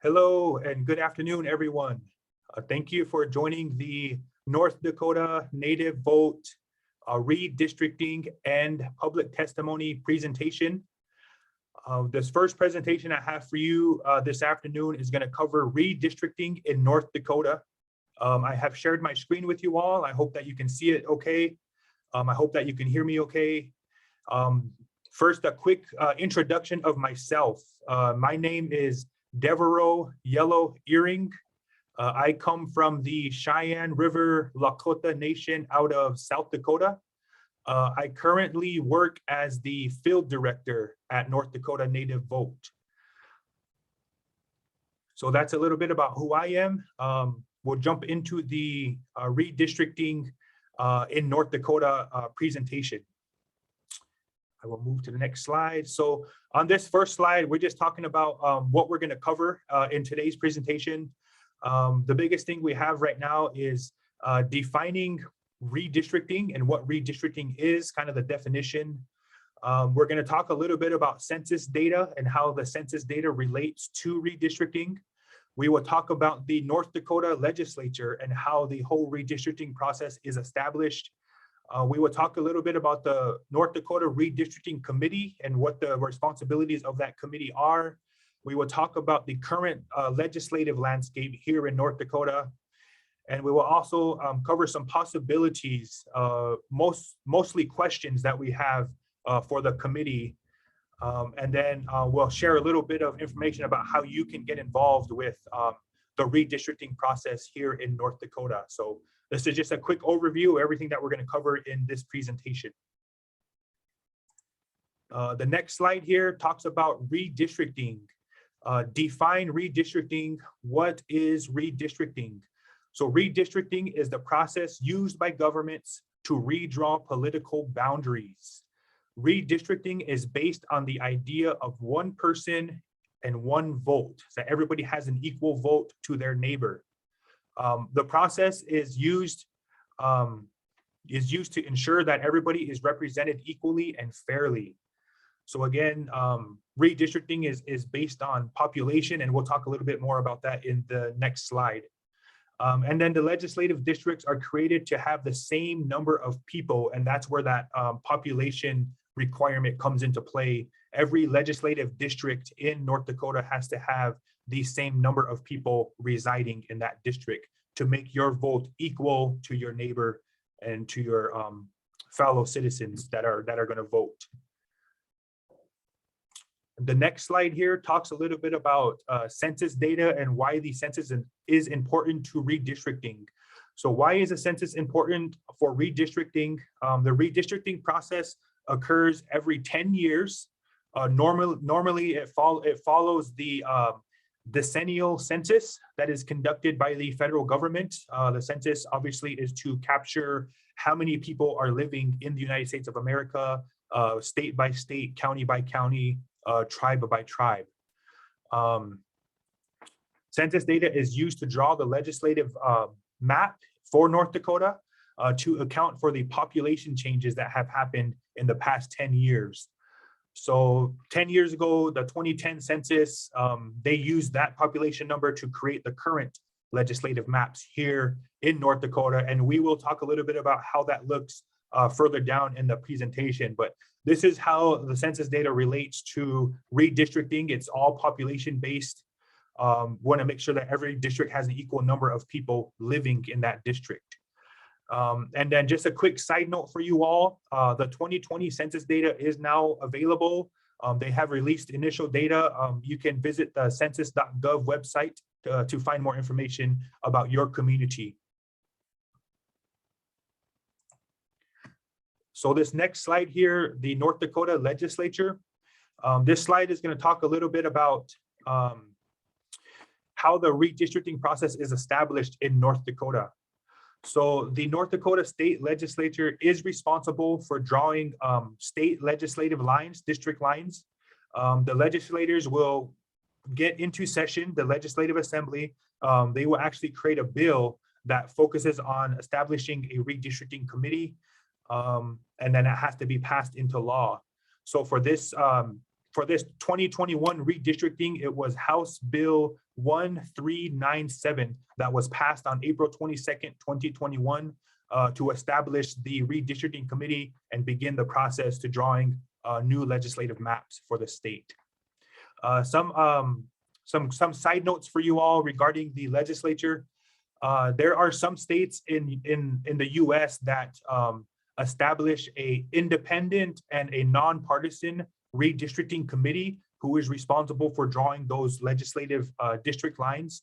Hello and good afternoon, everyone. Thank you for joining the North Dakota Native Vote Redistricting and Public Testimony presentation. This first presentation I have for you this afternoon is going to cover redistricting in North Dakota. I have shared my screen with you all. I hope that you can see it okay. I hope that you can hear me okay. First, a quick introduction of myself. My name is Devero Yellow Earring. I come from the Cheyenne River Lakota Nation out of South Dakota. I currently work as the field director at North Dakota Native Vote. So that's a little bit about who I am. We'll jump into the redistricting in North Dakota presentation. I will move to the next slide. So on this first slide, we're just talking about what we're going to cover in today's presentation. The biggest thing we have right now is defining redistricting and what redistricting is, kind of the definition. We're going to talk a little bit about census data and how the census data relates to redistricting. We will talk about the North Dakota Legislature and how the whole redistricting process is established. We will talk a little bit about the North Dakota Redistricting Committee and what the responsibilities of that committee are. We will talk about the current legislative landscape here in North Dakota. And we will also cover some possibilities, mostly questions that we have for the committee. And then we'll share a little bit of information about how you can get involved with the redistricting process here in North Dakota. So this is just a quick overview of everything that we're going to cover in this presentation. The next slide here talks about redistricting. Define redistricting. What is redistricting? So redistricting is the process used by governments to redraw political boundaries. Redistricting is based on the idea of one person and one vote, so everybody has an equal vote to their neighbor. The process is used to ensure that everybody is represented equally and fairly. So again, redistricting is based on population, and we'll talk a little bit more about that in the next slide. And then the legislative districts are created to have the same number of people, and that's where that population requirement comes into play. Every legislative district in North Dakota has to have the same number of people residing in that district to make your vote equal to your neighbor and to your fellow citizens that are going to vote. The next slide here talks a little bit about census data and why the census is important to redistricting. So why is the census important for redistricting? The redistricting process occurs every 10 years. Normally it follows the decennial census that is conducted by the federal government. The census obviously is to capture how many people are living in the United States of America, state by state, county by county, tribe by tribe. Census data is used to draw the legislative map for North Dakota to account for the population changes that have happened in the past 10 years. So 10 years ago, the 2010 census, they used that population number to create the current legislative maps here in North Dakota. And we will talk a little bit about how that looks further down in the presentation. But this is how the census data relates to redistricting. It's all population based. Want to make sure that every district has an equal number of people living in that district. And then just a quick side note for you all, the 2020 census data is now available. They have released initial data. You can visit the census.gov website to find more information about your community. So this next slide here, the North Dakota Legislature. This slide is going to talk a little bit about how the redistricting process is established in North Dakota. So the North Dakota State Legislature is responsible for drawing state legislative lines, district lines. The legislators will get into session, the Legislative Assembly. They will actually create a bill that focuses on establishing a redistricting committee, and then it has to be passed into law. So for for this 2021 redistricting, it was House Bill 1397 that was passed on April 22nd, 2021 to establish the redistricting committee and begin the process to drawing new legislative maps for the state. Some side notes for you all regarding the legislature. There are some states in the US that establish a independent and a nonpartisan redistricting committee who is responsible for drawing those legislative district lines.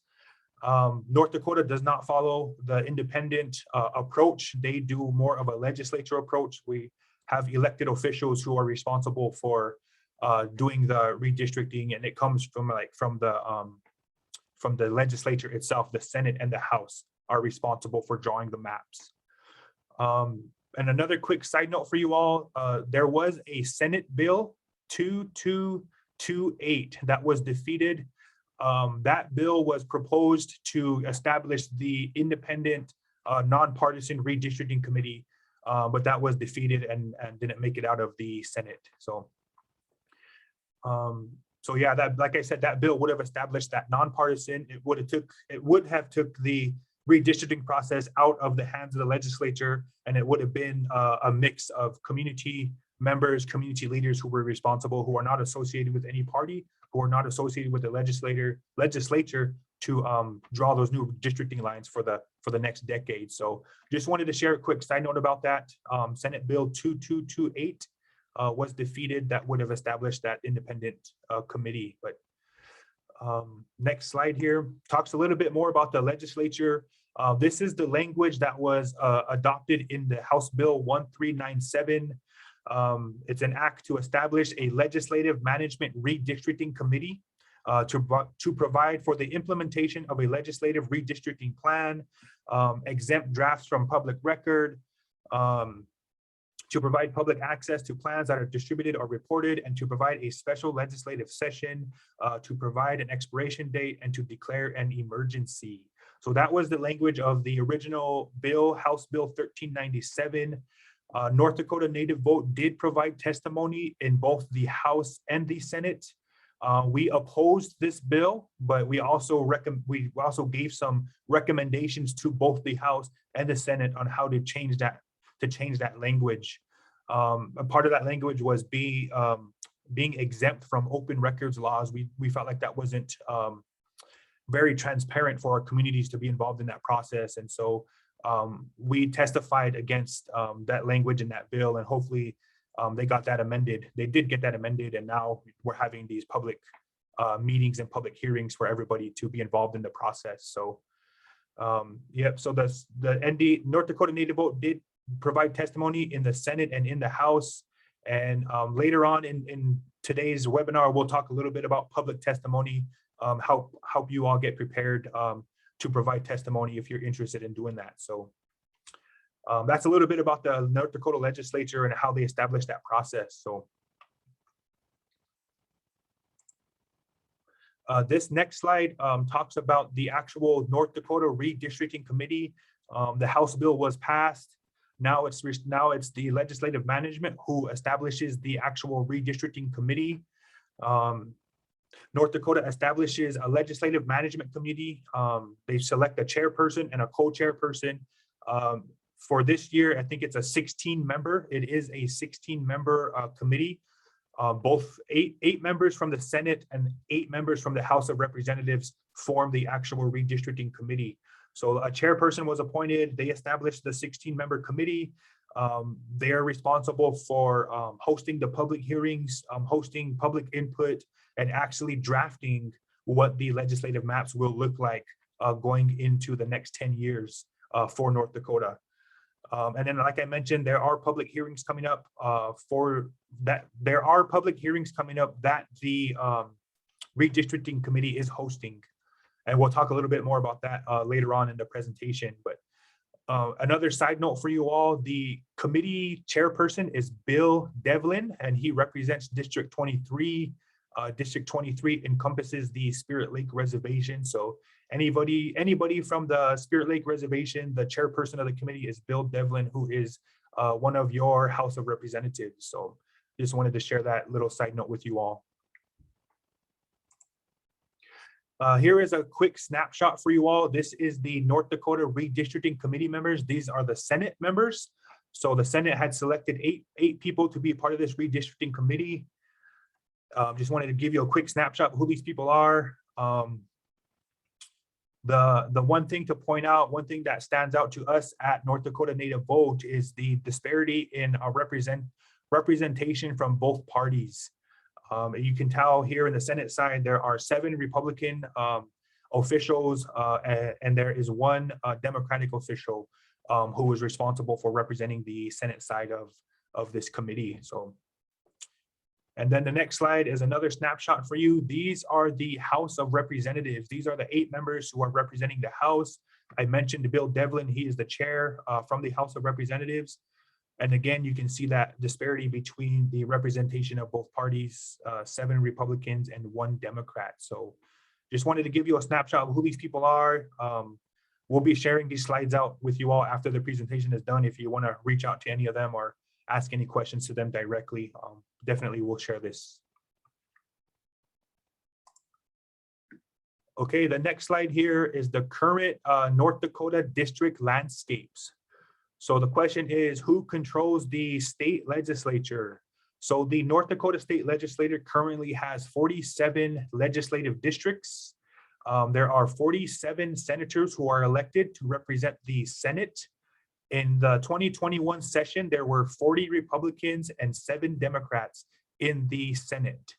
North Dakota does not follow the independent approach. They do more of a legislature approach. We have elected officials who are responsible for doing the redistricting, and it comes from the legislature itself. The Senate and the House are responsible for drawing the maps. And another quick side note for you all, there was a Senate bill 2228 that was defeated. That bill was proposed to establish the independent nonpartisan redistricting committee, but that was defeated and didn't make it out of the Senate. So yeah, that, like I said, that bill would have established that nonpartisan. It would have took the redistricting process out of the hands of the legislature, and it would have been a mix of community members, community leaders who were responsible, who are not associated with any party, who are not associated with the legislature to draw those new districting lines for the next decade. So just wanted to share a quick side note about that. Senate Bill 2228 was defeated. That would have established that independent committee. But next slide here talks a little bit more about the legislature. This is the language that was adopted in the House Bill 1397. It's an act to establish a legislative management redistricting committee to provide for the implementation of a legislative redistricting plan, exempt drafts from public record, to provide public access to plans that are distributed or reported, and to provide a special legislative session, to provide an expiration date, and to declare an emergency. So that was the language of the original bill, House Bill 1397. North Dakota Native Vote did provide testimony in both the House and the Senate. We opposed this bill, but we also gave some recommendations to both the House and the Senate on how to change that language. A part of that language was being exempt from open records laws. We felt like that wasn't very transparent for our communities to be involved in that process, and so we testified against that language in that bill, and hopefully they got that amended. They did get that amended, and now we're having these public meetings and public hearings for everybody to be involved in the process. So yep, so the North Dakota Native Vote did provide testimony in the Senate and in the House, and later on in today's webinar, we'll talk a little bit about public testimony, help you all get prepared to provide testimony if you're interested in doing that. So that's a little bit about the North Dakota legislature and how they established that process. So this next slide talks about the actual North Dakota Redistricting Committee. The House bill was passed. Now it's the legislative management who establishes the actual redistricting committee. North Dakota establishes a legislative management committee. They select a chairperson and a co-chairperson. For this year, I think it's a 16-member. It is a 16-member committee. Both eight members from the Senate and 8 members from the House of Representatives form the actual redistricting committee. So a chairperson was appointed. They established the 16-member committee. They are responsible for hosting the public hearings, hosting public input, and actually drafting what the legislative maps will look like going into the next 10 years for North Dakota. And then, like I mentioned, there are public hearings coming up that the redistricting committee is hosting. And we'll talk a little bit more about that later on in the presentation. But another side note for you all, the committee chairperson is Bill Devlin, and he represents District 23. District 23 encompasses the Spirit Lake Reservation. So anybody from the Spirit Lake Reservation, the chairperson of the committee is Bill Devlin, who is one of your House of Representatives. So just wanted to share that little side note with you all. Here is a quick snapshot for you all. This is the North Dakota Redistricting Committee members. These are the Senate members. So the Senate had selected eight people to be part of this redistricting committee. Just wanted to give you a quick snapshot of who these people are. The one thing to point out, one thing that stands out to us at North Dakota Native Vote is the disparity in our representation from both parties. You can tell here in the Senate side, there are 7 Republican officials, and there is 1 Democratic official who is responsible for representing the Senate side of this committee. So, and then the next slide is another snapshot for you. These are the House of Representatives. These are the 8 members who are representing the House. I mentioned Bill Devlin, he is the chair from the House of Representatives. And again, you can see that disparity between the representation of both parties, 7 Republicans and 1 Democrat. So just wanted to give you a snapshot of who these people are. We'll be sharing these slides out with you all after the presentation is done. If you want to reach out to any of them or ask any questions to them directly, definitely we'll share this. Okay, the next slide here is the current North Dakota district landscapes. So the question is, who controls the state legislature? So the North Dakota state legislature currently has 47 legislative districts. There are 47 senators who are elected to represent the Senate. In the 2021 session, there were 40 Republicans and 7 Democrats in the Senate.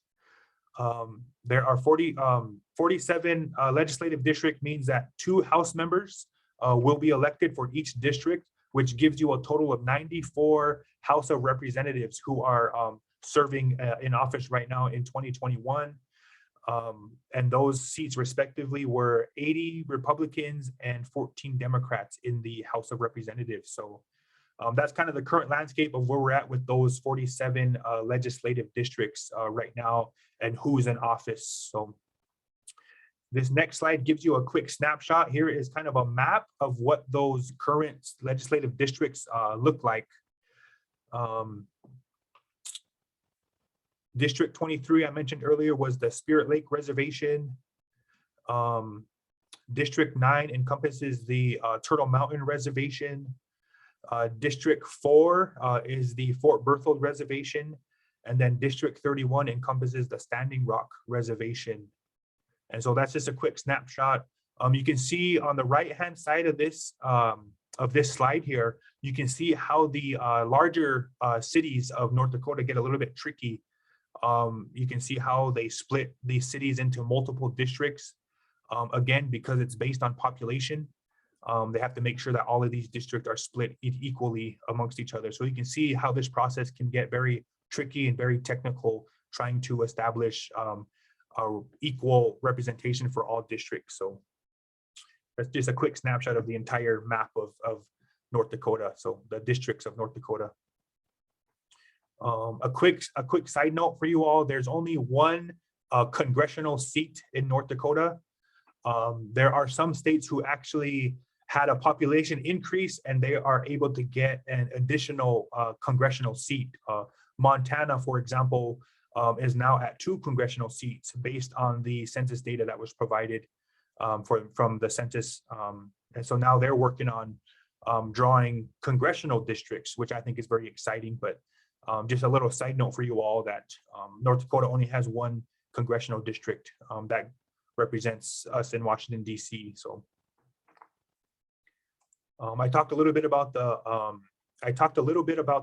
There are 47 legislative district means that 2 House members will be elected for each district, which gives you a total of 94 House of Representatives who are serving in office right now in 2021. And those seats respectively were 80 Republicans and 14 Democrats in the House of Representatives. So that's kind of the current landscape of where we're at with those 47 legislative districts right now and who's in office. So this next slide gives you a quick snapshot. Here is kind of a map of what those current legislative districts look like. District 23, I mentioned earlier, was the Spirit Lake Reservation. District 9 encompasses the Turtle Mountain Reservation. District 4 is the Fort Berthold Reservation. And then District 31 encompasses the Standing Rock Reservation. And so that's just a quick snapshot. You can see on the right-hand side of this slide here, you can see how the larger cities of North Dakota get a little bit tricky. You can see how they split these cities into multiple districts. Again, because it's based on population, they have to make sure that all of these districts are split equally amongst each other. So you can see how this process can get very tricky and very technical, trying to establish equal representation for all districts. So that's just a quick snapshot of the entire map of North Dakota. So the districts of North Dakota. A quick side note for you all, there's only 1 congressional seat in North Dakota. There are some states who actually had a population increase and they are able to get an additional congressional seat. Montana, for example, is now at 2 congressional seats based on the census data that was provided from the census. And so now they're working on drawing congressional districts, which I think is very exciting. But just a little side note for you all that North Dakota only has 1 congressional district that represents us in Washington, D.C. So I talked a little bit about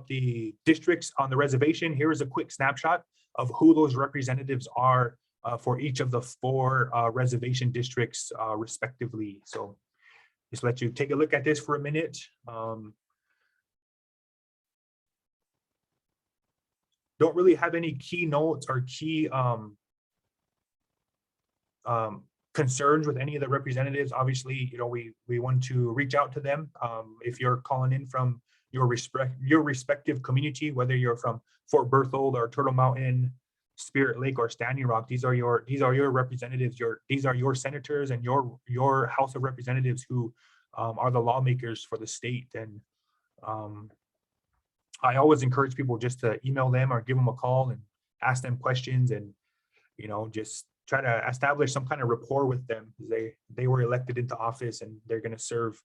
the districts on the reservation. Here is a quick snapshot of who those representatives are for each of the 4 reservation districts respectively. So just let you take a look at this for a minute. Don't really have any keynotes or key concerns with any of the representatives. Obviously, you know, we want to reach out to them. If you're calling in from your respective community, whether you're from Fort Berthold or Turtle Mountain, Spirit Lake or Standing Rock, these are your representatives. These are your senators and your House of Representatives who are the lawmakers for the state. And I always encourage people just to email them or give them a call and ask them questions, and you know, just try to establish some kind of rapport with them. They were elected into office and they're going to serve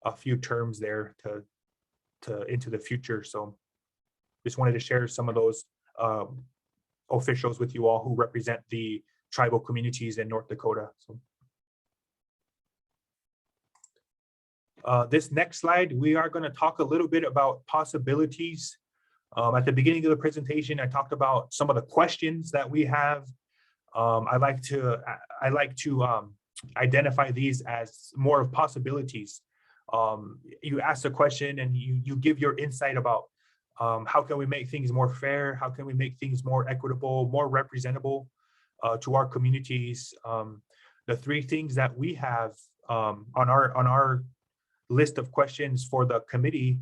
a few terms there to into the future. So just wanted to share some of those officials with you all who represent the tribal communities in North Dakota. So this next slide, we are going to talk a little bit about possibilities. At the beginning of the presentation, I talked about some of the questions that we have. I like to identify these as more of possibilities. You ask a question and you give your insight about how can we make things more fair? How can we make things more equitable, more representable to our communities? The three things that we have on our list of questions for the committee.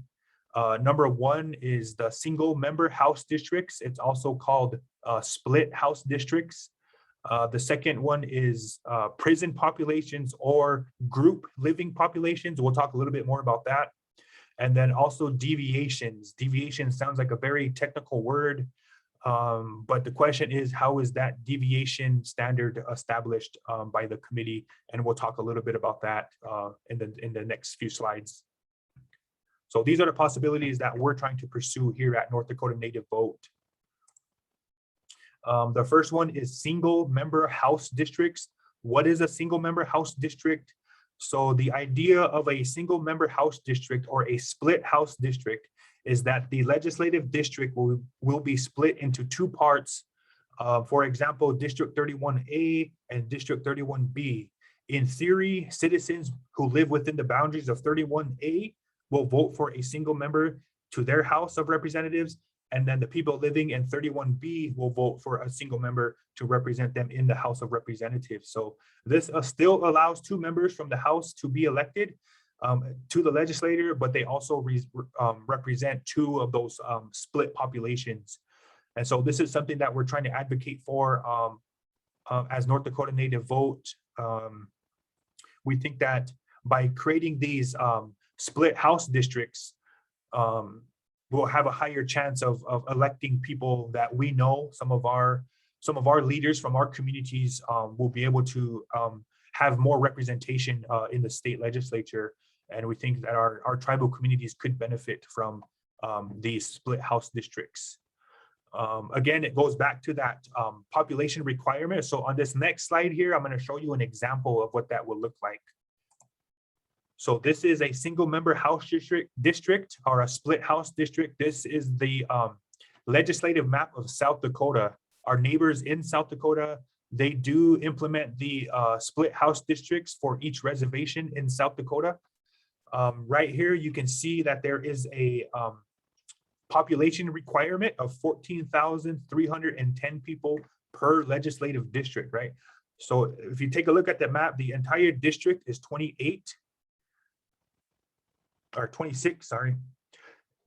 Number one is the single member house districts. It's also called split house districts. The second one is prison populations or group living populations. We'll talk a little bit more about that. And then also deviations. Deviation sounds like a very technical word, but the question is, how is that deviation standard established by the committee? And we'll talk a little bit about that in the next few slides. So these are the possibilities that we're trying to pursue here at North Dakota Native Vote. The first one is single member house districts. What is a single member house district? So the idea of a single member house district or a split house district is that the legislative district will be split into two parts. For example, District 31A and District 31B. In theory, citizens who live within the boundaries of 31A will vote for a single member to their House of Representatives, and then the people living in 31B will vote for a single member to represent them in the House of Representatives. So this still allows two members from the House to be elected to the legislature, but they also represent two of those split populations. And so this is something that we're trying to advocate for as North Dakota Native Vote. We think that by creating these split house districts, we'll have a higher chance of electing people that we know. Some of our leaders from our communities will be able to have more representation in the state legislature. And we think that our tribal communities could benefit from these split house districts. Again, it goes back to that population requirement. So on this next slide here, I'm going to show you an example of what that will look like. So this is a single member house district or a split house district. This is the legislative map of South Dakota. Our neighbors in South Dakota, they do implement the split house districts for each reservation in South Dakota. Right here, you can see that there is a population requirement of 14,310 people per legislative district, right? So if you take a look at the map, the entire district is 26, sorry.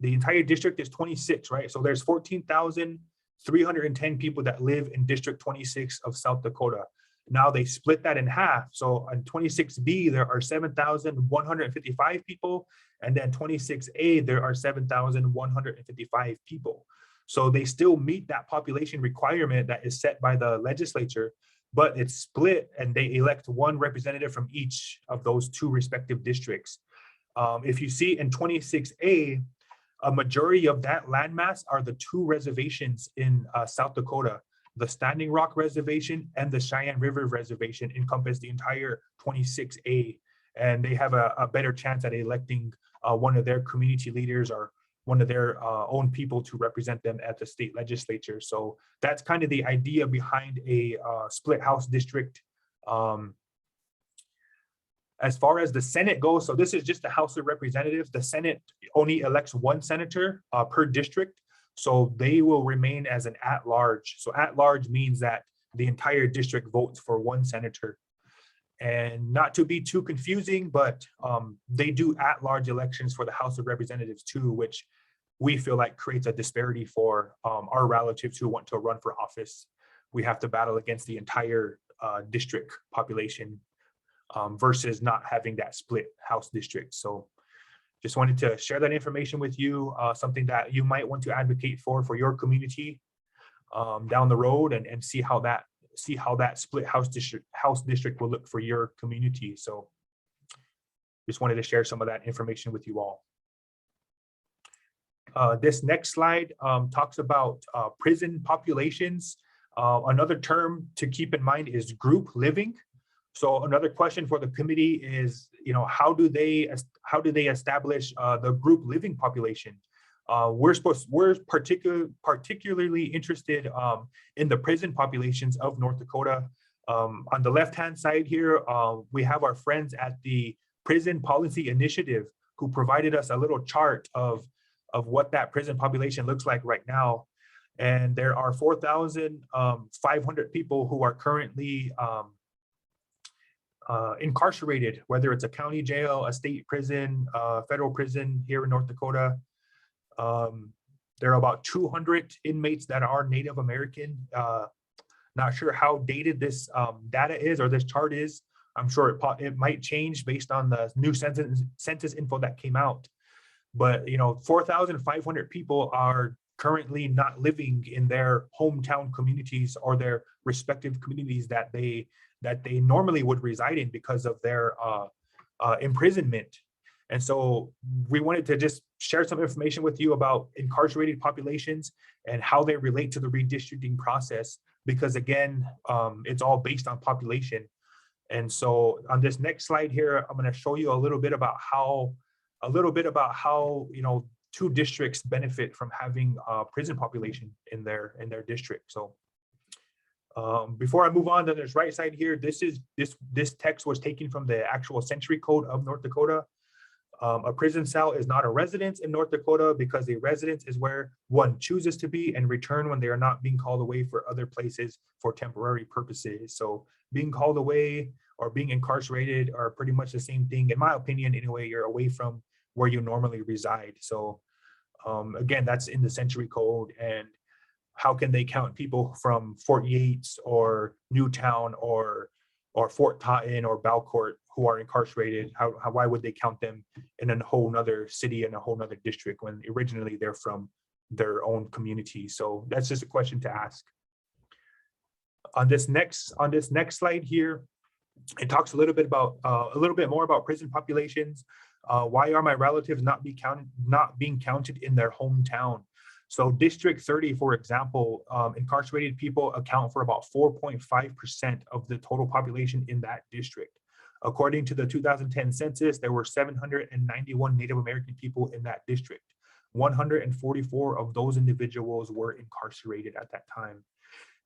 The entire district is 26, right? So there's 14,310 people that live in District 26 of South Dakota. Now they split that in half. So on 26B, there are 7,155 people. And then 26A, there are 7,155 people. So they still meet that population requirement that is set by the legislature, but it's split and they elect one representative from each of those two respective districts. If you see in 26A, a majority of that landmass are the two reservations in South Dakota. The Standing Rock Reservation and the Cheyenne River Reservation encompass the entire 26A, and they have a better chance at electing one of their community leaders or one of their own people to represent them at the state legislature. So that's kind of the idea behind a split house district. As far as the Senate goes, so this is just the House of Representatives. The Senate only elects one senator per district. So they will remain as an at-large. So at-large means that the entire district votes for one senator. And not to be too confusing, but they do at-large elections for the House of Representatives too, which we feel like creates a disparity for our relatives who want to run for office. We have to battle against the entire district population versus not having that split House district. So just wanted to share that information with you, something that you might want to advocate for your community down the road and see how that see how that split house district will look for your community. So just wanted to share some of that information with you all. This next slide talks about prison populations. Another term to keep in mind is group living. So another question for the committee is, how do they establish the group living population? We're particularly interested in the prison populations of North Dakota. On the left-hand side here, we have our friends at the Prison Policy Initiative who provided us a little chart of what that prison population looks like right now. And there are 4,500 people who are currently incarcerated, whether it's a county jail, a state prison, federal prison here in North Dakota. There are about 200 inmates that are Native American. Not sure how dated this data is or this chart is. I'm sure it might change based on the new census info that came out. But 4,500 people are currently not living in their hometown communities or their respective communities that they normally would reside in because of their imprisonment. And so we wanted to just share some information with you about incarcerated populations and how they relate to the redistricting process, because again, it's all based on population. And so on this next slide here, I'm going to show you a little bit about how two districts benefit from having a prison population in their district. So before I move on to this right side here, this text was taken from the actual century code of North Dakota. A prison cell is not a residence in North Dakota because a residence is where one chooses to be and return when they are not being called away for other places for temporary purposes. So being called away or being incarcerated are pretty much the same thing, in my opinion anyway. You're away from where you normally reside. So again, that's in the century code. And how can they count people from Fort Yates or Newtown or Fort Totten or Balcourt who are incarcerated? Why would they count them in a whole nother city and a whole nother district when originally they're from their own community? So that's just a question to ask. On this next slide here, it talks a little bit more about prison populations. Why are my relatives not being counted in their hometown? So District 30, for example, incarcerated people account for about 4.5% of the total population in that district. According to the 2010 census, there were 791 Native American people in that district. 144 of those individuals were incarcerated at that time.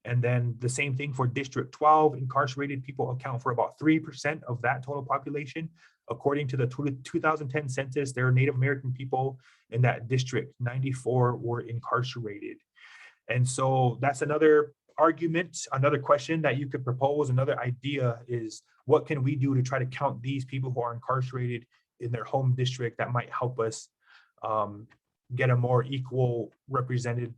And then the same thing for District 12, incarcerated people account for about 3% of that total population. According to the 2010 census, there are Native American people in that district. 94 were incarcerated. And so that's another argument, another question that you could propose, another idea is, what can we do to try to count these people who are incarcerated in their home district that might help us get a more equal represented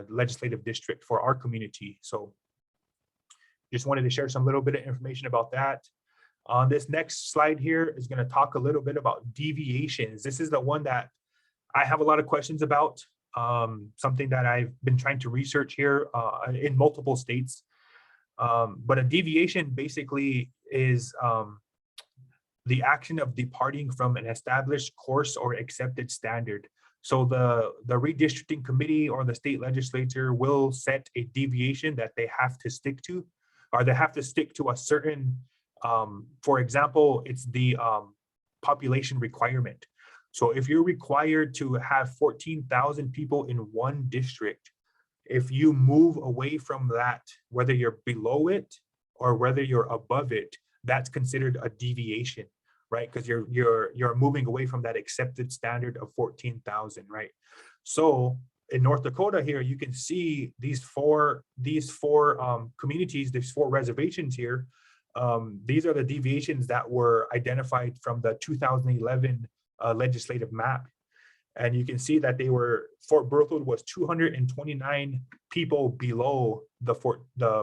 legislative district for our community? So just wanted to share some little bit of information about that. On this next slide here is going to talk a little bit about deviations. This is the one that I have a lot of questions about, something that I've been trying to research here in multiple states. But a deviation basically is the action of departing from an established course or accepted standard. So the redistricting committee or the state legislature will set a deviation that they have to stick to, or they have to stick to a certain, for example, it's the population requirement. So if you're required to have 14,000 people in one district, if you move away from that, whether you're below it or whether you're above it, that's considered a deviation, right? Because you're moving away from that accepted standard of 14,000, right? So in North Dakota here, you can see these four communities, these four reservations here. These are the deviations that were identified from the 2011 legislative map. And you can see that Fort Berthold was 229 people below the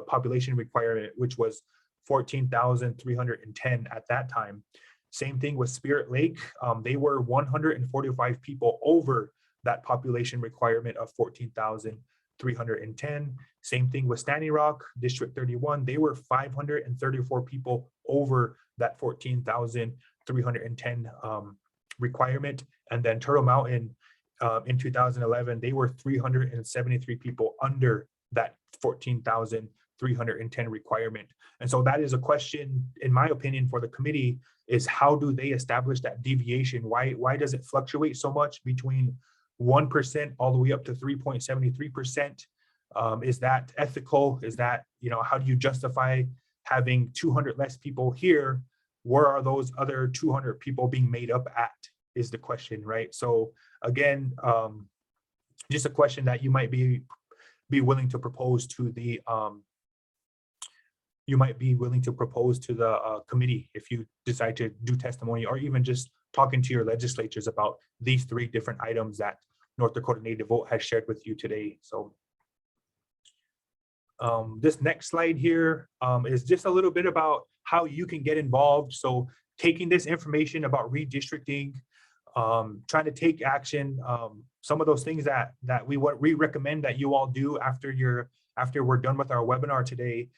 population requirement, which was 14,310 at that time. Same thing with Spirit Lake. They were 145 people over that population requirement of 14,000. 310. Same thing with Standing Rock, District 31. They were 534 people over that 14,310 requirement. And then Turtle Mountain in 2011, they were 373 people under that 14,310 requirement. And so that is a question, in my opinion, for the committee, is how do they establish that deviation? Why does it fluctuate so much between 1% all the way up to 3.73%? Is that ethical? Is that, how do you justify having 200 less people here? Where are those other 200 people being made up at, is the question, right? So again, just a question that you might be willing to propose to the committee if you decide to do testimony, or even just talking to your legislatures about these 3 different items that North Dakota Native Vote has shared with you today. So this next slide here is just a little bit about how you can get involved. So taking this information about redistricting, trying to take action, some of those things that we recommend that you all do after we're done with our webinar today,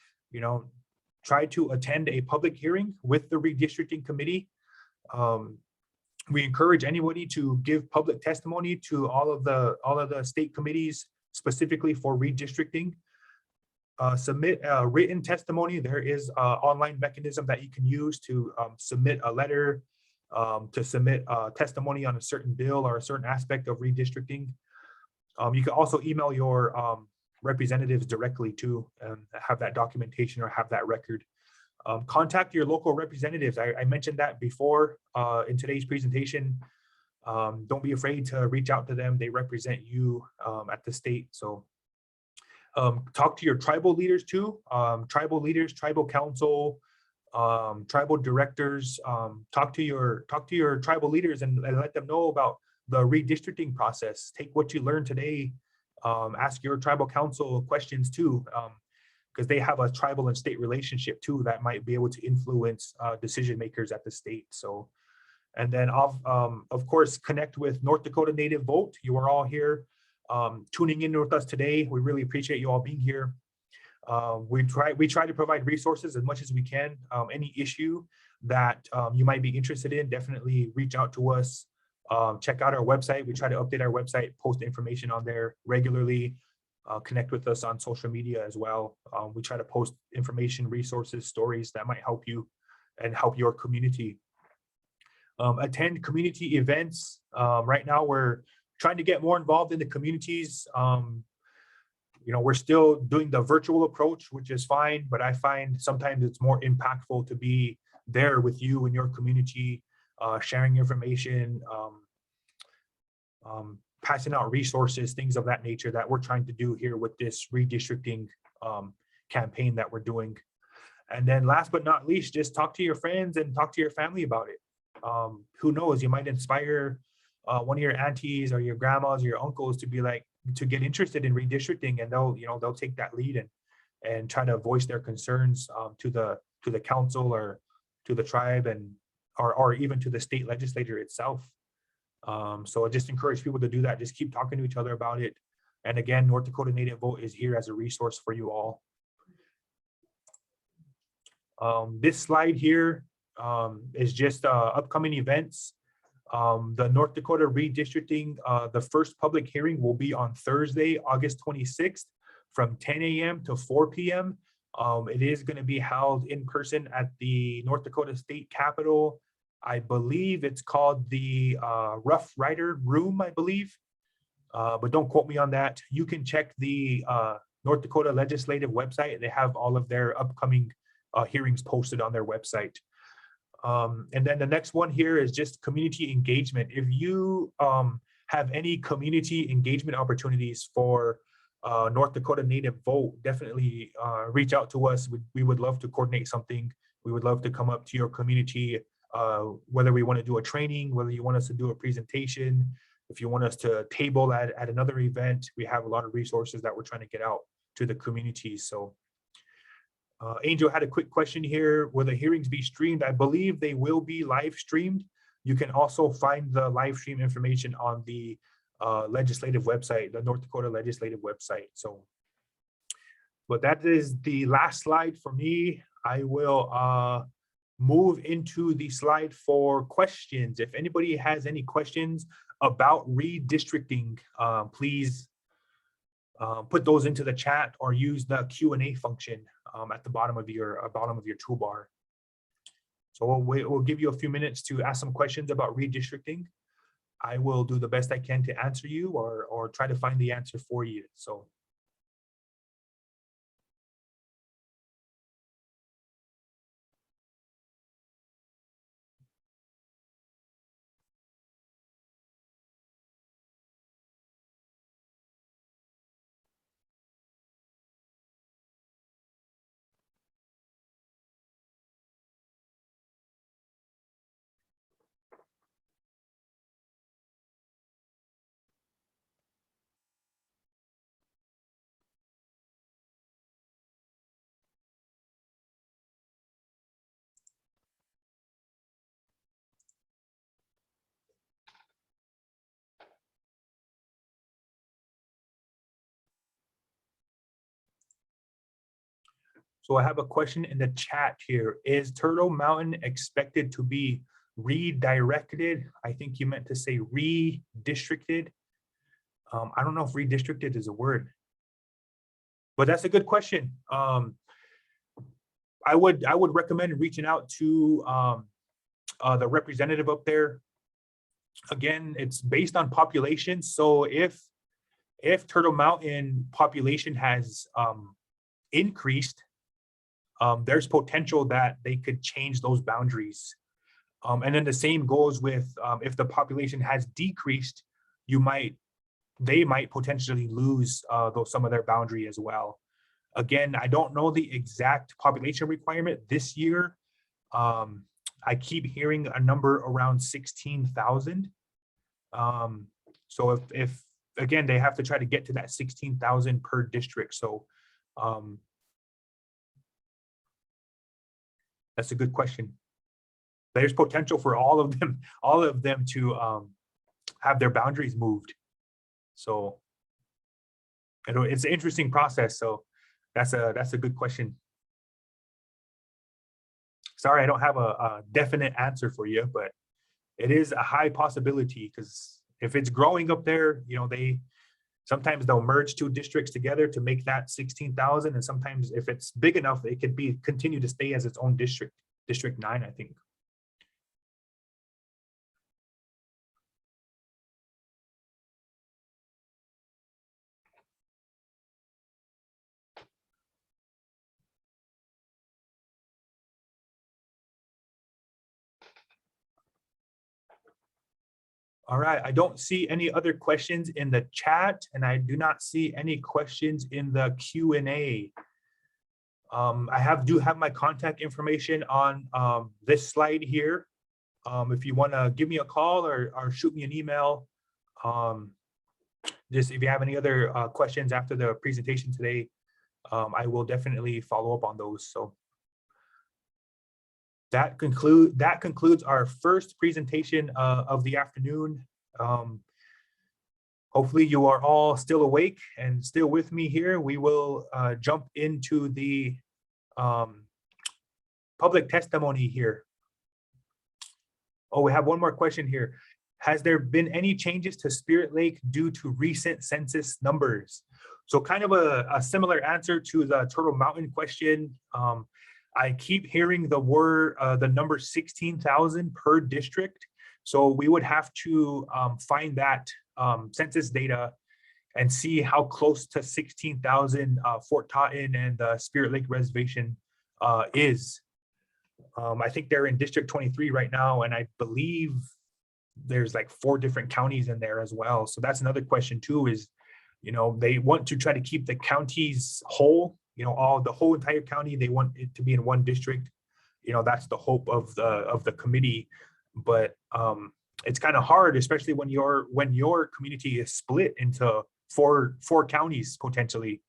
try to attend a public hearing with the redistricting committee. We encourage anybody to give public testimony to all of the state committees specifically for redistricting. Submit a written testimony. There is an online mechanism that you can use to submit a letter, to submit a testimony on a certain bill or a certain aspect of redistricting. You can also email your representatives directly to have that documentation or have that record. Contact your local representatives. I mentioned that before in today's presentation. Don't be afraid to reach out to them. They represent you at the state. So talk to your tribal leaders too. Tribal leaders, tribal council, tribal directors. Talk to your tribal leaders and let them know about the redistricting process. Take what you learned today. Ask your tribal council questions too, because they have a tribal and state relationship too that might be able to influence decision makers at the state. So, and then of course, connect with North Dakota Native Vote. You are all here tuning in with us today. We really appreciate you all being here. We try to provide resources as much as we can. Any issue that you might be interested in, definitely reach out to us. Check out our website. We try to update our website, post information on there regularly. Connect with us on social media as well. We try to post information, resources, stories that might help you and help your community. Attend community events. Right now, we're trying to get more involved in the communities. We're still doing the virtual approach, which is fine, but I find sometimes it's more impactful to be there with you and your community, sharing information, passing out resources, things of that nature that we're trying to do here with this redistricting campaign that we're doing. And then last but not least, just talk to your friends and talk to your family about it. Who knows, you might inspire one of your aunties or your grandmas or your uncles to get interested in redistricting, and they'll take that lead and try to voice their concerns to the council or to the tribe or even to the state legislature itself. So I just encourage people to do that. Just keep talking to each other about it. And again, North Dakota Native Vote is here as a resource for you all. This slide here is just upcoming events. The North Dakota redistricting, the first public hearing will be on Thursday, August 26th from 10 a.m. to 4 p.m. It is going to be held in person at the North Dakota State Capitol. I believe it's called the Rough Rider Room, I believe, but don't quote me on that. You can check the North Dakota Legislative website. They have all of their upcoming hearings posted on their website. And then the next one here is just community engagement. If you have any community engagement opportunities for North Dakota Native Vote, definitely reach out to us. We would love to coordinate something. We would love to come up to your community, whether we want to do a training, whether you want us to do a presentation, if you want us to table at another event. We have a lot of resources that we're trying to get out to the community. So Angel had a quick question here. Will the hearings be streamed? I believe they will be live streamed. You can also find the live stream information on the legislative website, the North Dakota legislative website. So, but that is the last slide for me. I will move into the slide for questions. If anybody has any questions about redistricting, please put those into the chat or use the Q&A function at the bottom of your toolbar. So we'll give you a few minutes to ask some questions about redistricting. I will do the best I can to answer you or try to find the answer for you. So. So I have a question in the chat here. Is Turtle Mountain expected to be redirected? I think you meant to say redistricted. I don't know if redistricted is a word, but that's a good question. I would recommend reaching out to the representative up there. Again, it's based on population. So if Turtle Mountain population has increased, there's potential that they could change those boundaries. And then the same goes with if the population has decreased, they might potentially lose some of their boundary as well. Again, I don't know the exact population requirement this year. I keep hearing a number around 16,000. So if again, they have to try to get to that 16,000 per district. So that's a good question. There's potential for all of them to have their boundaries moved. So it's an interesting process. So that's a good question. Sorry, I don't have a definite answer for you, but it is a high possibility because if it's growing up there, you know, sometimes they'll merge two districts together to make that 16,000, and sometimes if it's big enough, it could continue to stay as its own district, District 9, I think. All right, I don't see any other questions in the chat, and I do not see any questions in the Q&A. I do have my contact information on this slide here. If you want to give me a call or shoot me an email, just if you have any other questions after the presentation today, I will definitely follow up on those. So that concludes our first presentation of the afternoon. Hopefully you are all still awake and still with me here. We will jump into the public testimony here. Oh, we have one more question here. Has there been any changes to Spirit Lake due to recent census numbers? So kind of a similar answer to the Turtle Mountain question. I keep hearing the number 16,000 per district. So we would have to find that census data and see how close to 16,000 Fort Totten and the Spirit Lake Reservation is. I think they're in District 23 right now, and I believe there's like 4 different counties in there as well. So that's another question too, is, you know, they want to try to keep the counties whole, you know, the whole entire county, they want it to be in one district. You know, that's the hope of the committee. But it's kind of hard, especially when your community is split into four counties potentially.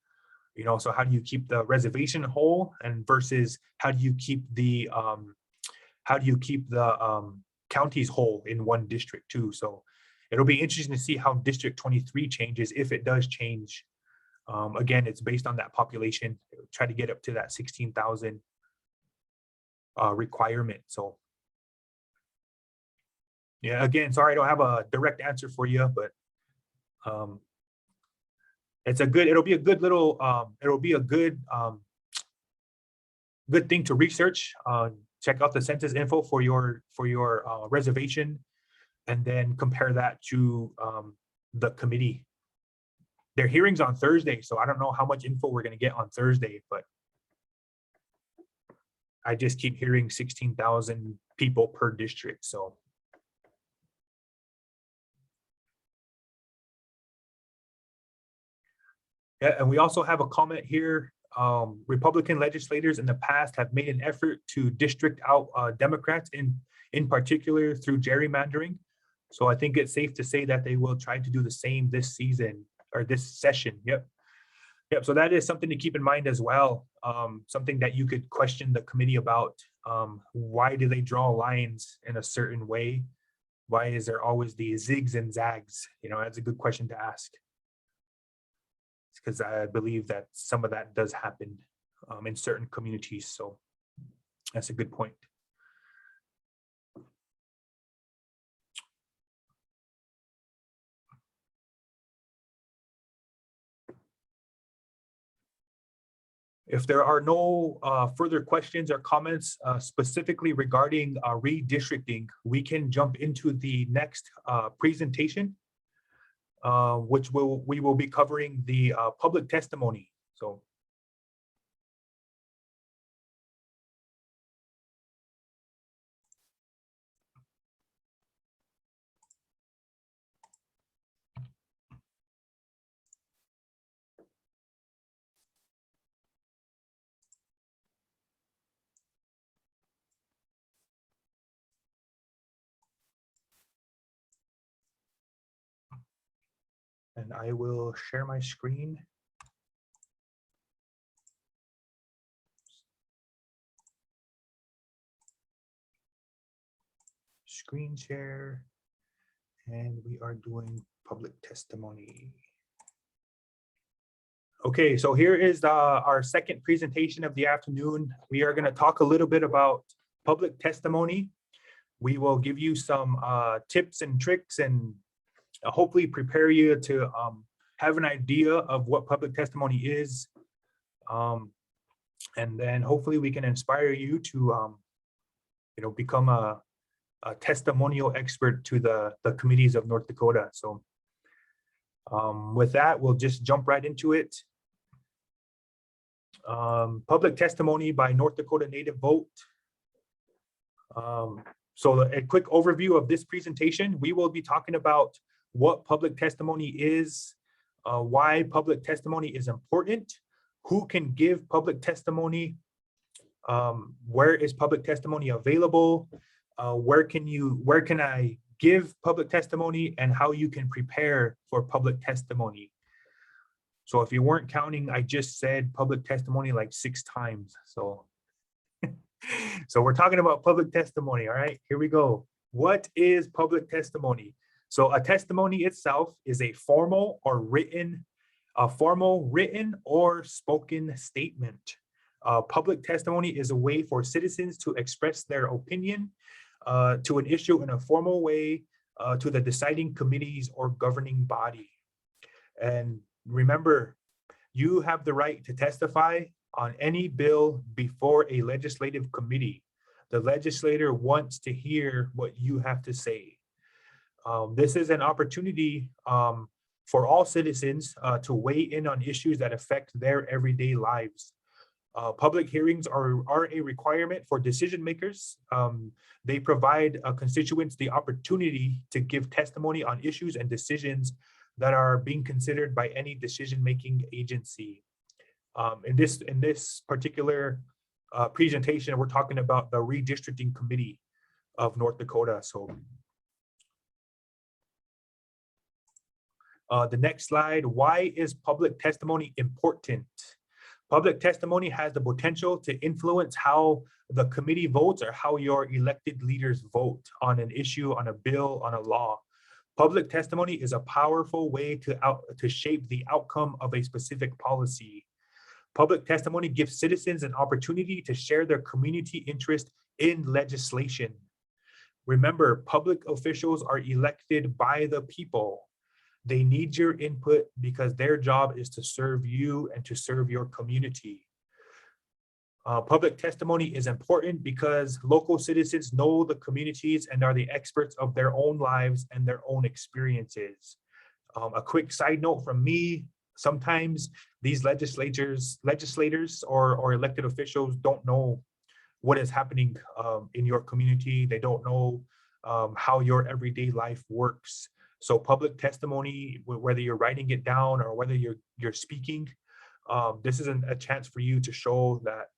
You know, so how do you keep the reservation whole, and versus how do you keep the counties whole in one district too? So it'll be interesting to see how District 23 changes, if it does change. Again, it's based on that population. Try to get up to that 16,000 requirement. So yeah, again, sorry, I don't have a direct answer for you, but it'll be a good little, good thing to research. Check out the census info for your reservation, and then compare that to the committee. Their hearings on Thursday, so I don't know how much info we're going to get on Thursday, but I just keep hearing 16,000 people per district. So yeah, and we also have a comment here. Republican legislators in the past have made an effort to district out Democrats in particular through gerrymandering. So I think it's safe to say that they will try to do the same this season or this session. Yep. So that is something to keep in mind as well. Something that you could question the committee about. Why do they draw lines in a certain way? Why is there always these zigs and zags? You know, that's a good question to ask. Because I believe that some of that does happen in certain communities. So that's a good point. If there are no further questions or comments specifically regarding redistricting, we can jump into the next presentation, which we will be covering the public testimony. So. And I will share my screen. Screen share, and we are doing public testimony. Okay, so here is our second presentation of the afternoon. We are going to talk a little bit about public testimony. We will give you some tips and tricks and hopefully prepare you to have an idea of what public testimony is. And then hopefully we can inspire you to become a testimonial expert to the committees of North Dakota. So with that, we'll just jump right into it. Public testimony by North Dakota Native Vote. So a quick overview of this presentation. We will be talking about what public testimony is, why public testimony is important, who can give public testimony, where is public testimony available, where can I give public testimony, and how you can prepare for public testimony. So if you weren't counting, I just said public testimony like 6 times. So we're talking about public testimony. All right, here we go. What is public testimony? So a testimony itself is a formal, written or spoken statement. Public testimony is a way for citizens to express their opinion to an issue in a formal way to the deciding committees or governing body. And remember, you have the right to testify on any bill before a legislative committee. The legislator wants to hear what you have to say. This is an opportunity for all citizens to weigh in on issues that affect their everyday lives. Public hearings are a requirement for decision makers. They provide constituents the opportunity to give testimony on issues and decisions that are being considered by any decision-making agency. In this particular presentation, we're talking about the Redistricting Committee of North Dakota. So the next slide, why is public testimony important? Public testimony has the potential to influence how the committee votes or how your elected leaders vote on an issue, on a bill, on a law. Public testimony is a powerful way to shape the outcome of a specific policy. Public testimony gives citizens an opportunity to share their community interest in legislation. Remember, public officials are elected by the people. They need your input because their job is to serve you and to serve your community. Public testimony is important because local citizens know the communities and are the experts of their own lives and their own experiences. A quick side note from me, sometimes these legislators or elected officials don't know what is happening in your community. They don't know how your everyday life works. So public testimony, whether you're writing it down or whether you're speaking, this is a chance for you to show that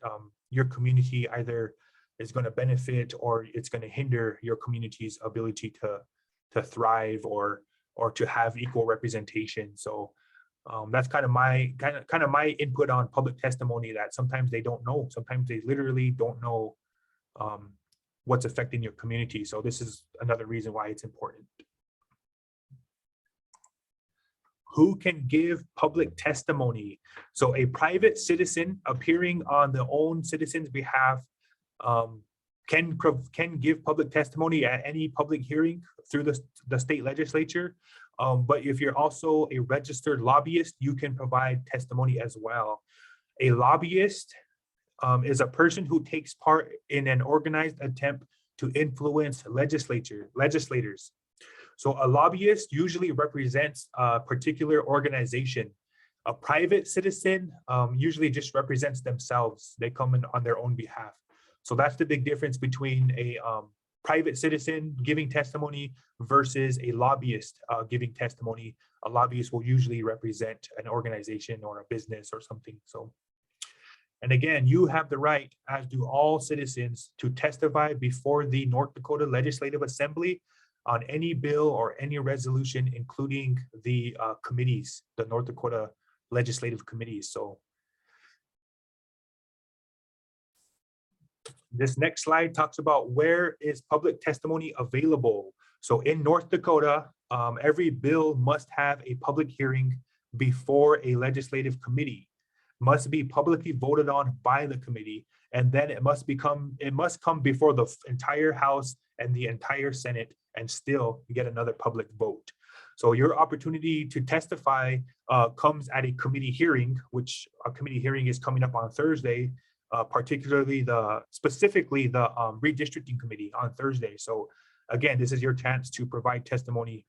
your community either is going to benefit or it's going to hinder your community's ability to thrive or to have equal representation. So that's kind of my input on public testimony, that sometimes they don't know. Sometimes they literally don't know what's affecting your community. So this is another reason why it's important. Who can give public testimony? So a private citizen appearing on their own citizens' behalf can give public testimony at any public hearing through the state legislature. But if you're also a registered lobbyist, you can provide testimony as well. A lobbyist is a person who takes part in an organized attempt to influence legislators. So a lobbyist usually represents a particular organization. A private citizen usually just represents themselves. They come in on their own behalf. So that's the big difference between a private citizen giving testimony versus a lobbyist giving testimony. A lobbyist will usually represent an organization or a business or something. So, and again, you have the right, as do all citizens, to testify before the North Dakota Legislative Assembly on any bill or any resolution, including the committees, the North Dakota legislative committees. So this next slide talks about where is public testimony available. So in North Dakota, every bill must have a public hearing before a legislative committee, must be publicly voted on by the committee, and then it must come before the entire House and the entire Senate and still get another public vote. So your opportunity to testify comes at a committee hearing, which a committee hearing is coming up on Thursday, specifically the redistricting committee on Thursday. So again, this is your chance to provide testimony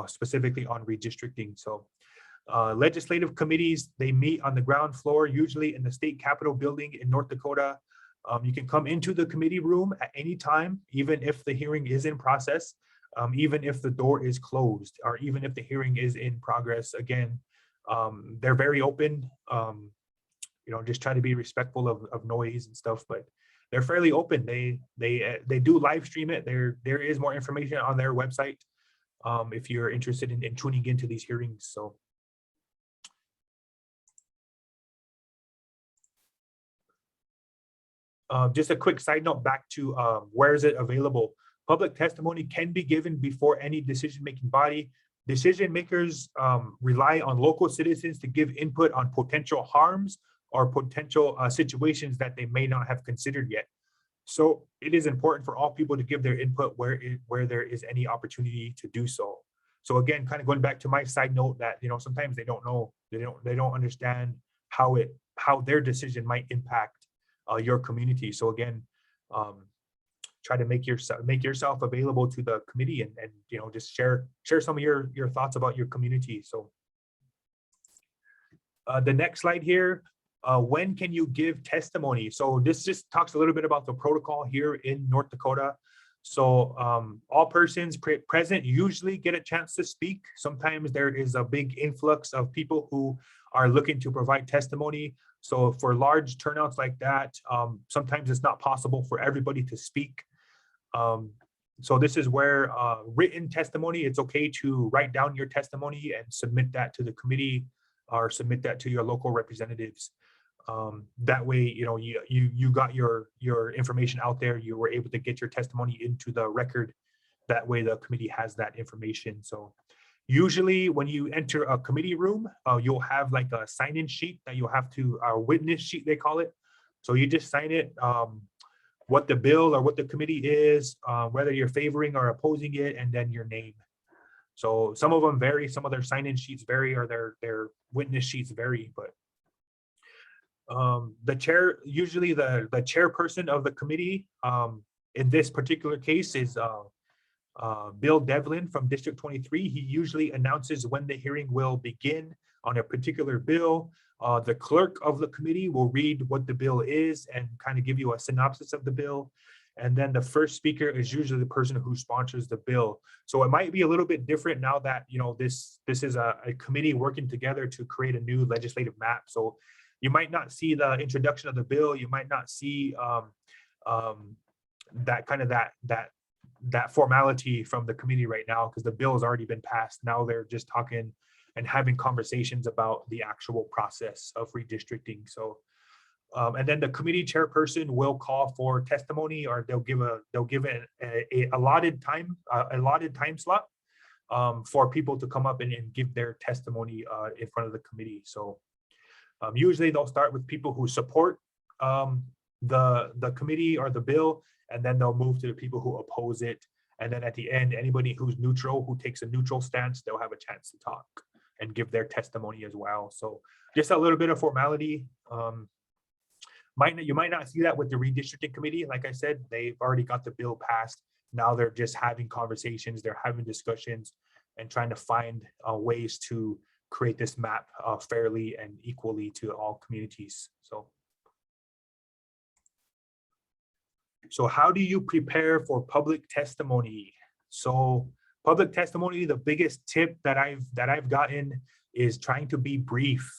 specifically on redistricting. So legislative committees, they meet on the ground floor, usually in the state capitol building in North Dakota. You can come into the committee room at any time, even if the hearing is in process, even if the door is closed, or even if the hearing is in progress. Again, they're very open. Just try to be respectful of noise and stuff, but they're fairly open. They do live stream it. There is more information on their website if you're interested in tuning into these hearings. So. Just a quick side note back to where is it available. Public testimony can be given before any decision-making body. Decision makers rely on local citizens to give input on potential harms or potential situations that they may not have considered yet. So it is important for all people to give their input where there is any opportunity to do so. So again, kind of going back to my side note that sometimes they don't know, they don't understand how their decision might impact your community. So again, try to make yourself available to the committee and just share some of your thoughts about your community. So the next slide here, when can you give testimony? So this just talks a little bit about the protocol here in North Dakota. So all persons present usually get a chance to speak. Sometimes there is a big influx of people who are looking to provide testimony. So for large turnouts like that, sometimes it's not possible for everybody to speak. So this is where written testimony, it's okay to write down your testimony and submit that to the committee or submit that to your local representatives. That way, you got your information out there. You were able to get your testimony into the record that way the committee has that information. So usually when you enter a committee room, you'll have like a sign-in sheet that you'll have to, a witness sheet, they call it. So you just sign it, what the bill or what the committee is, whether you're favoring or opposing it, and then your name. So some of them vary, some of their sign-in sheets vary, or their witness sheets vary, but the chair, usually the chairperson of the committee, in this particular case is Bill Devlin from District 23. He usually announces when the hearing will begin on a particular bill. The clerk of the committee will read what the bill is and kind of give you a synopsis of the bill. And then the first speaker is usually the person who sponsors the bill. So it might be a little bit different now that, you know, this is a committee working together to create a new legislative map. So you might not see the introduction of the bill. You might not see that kind of that formality from the committee right now, because the bill has already been passed. Now they're just talking and having conversations about the actual process of redistricting. So, and then the committee chairperson will call for testimony, or they'll give a allotted time slot for people to come up and give their testimony in front of the committee. So usually they'll start with people who support the committee or the bill, and then they'll move to the people who oppose it. And then at the end, anybody who's neutral, who takes a neutral stance, they'll have a chance to talk and give their testimony as well. So just a little bit of formality. You might not see that with the redistricting committee. Like I said, they've already got the bill passed. Now they're just having conversations, they're having discussions and trying to find ways to create this map fairly and equally to all communities. So how do you prepare for public testimony? So public testimony, the biggest tip that I've gotten is trying to be brief.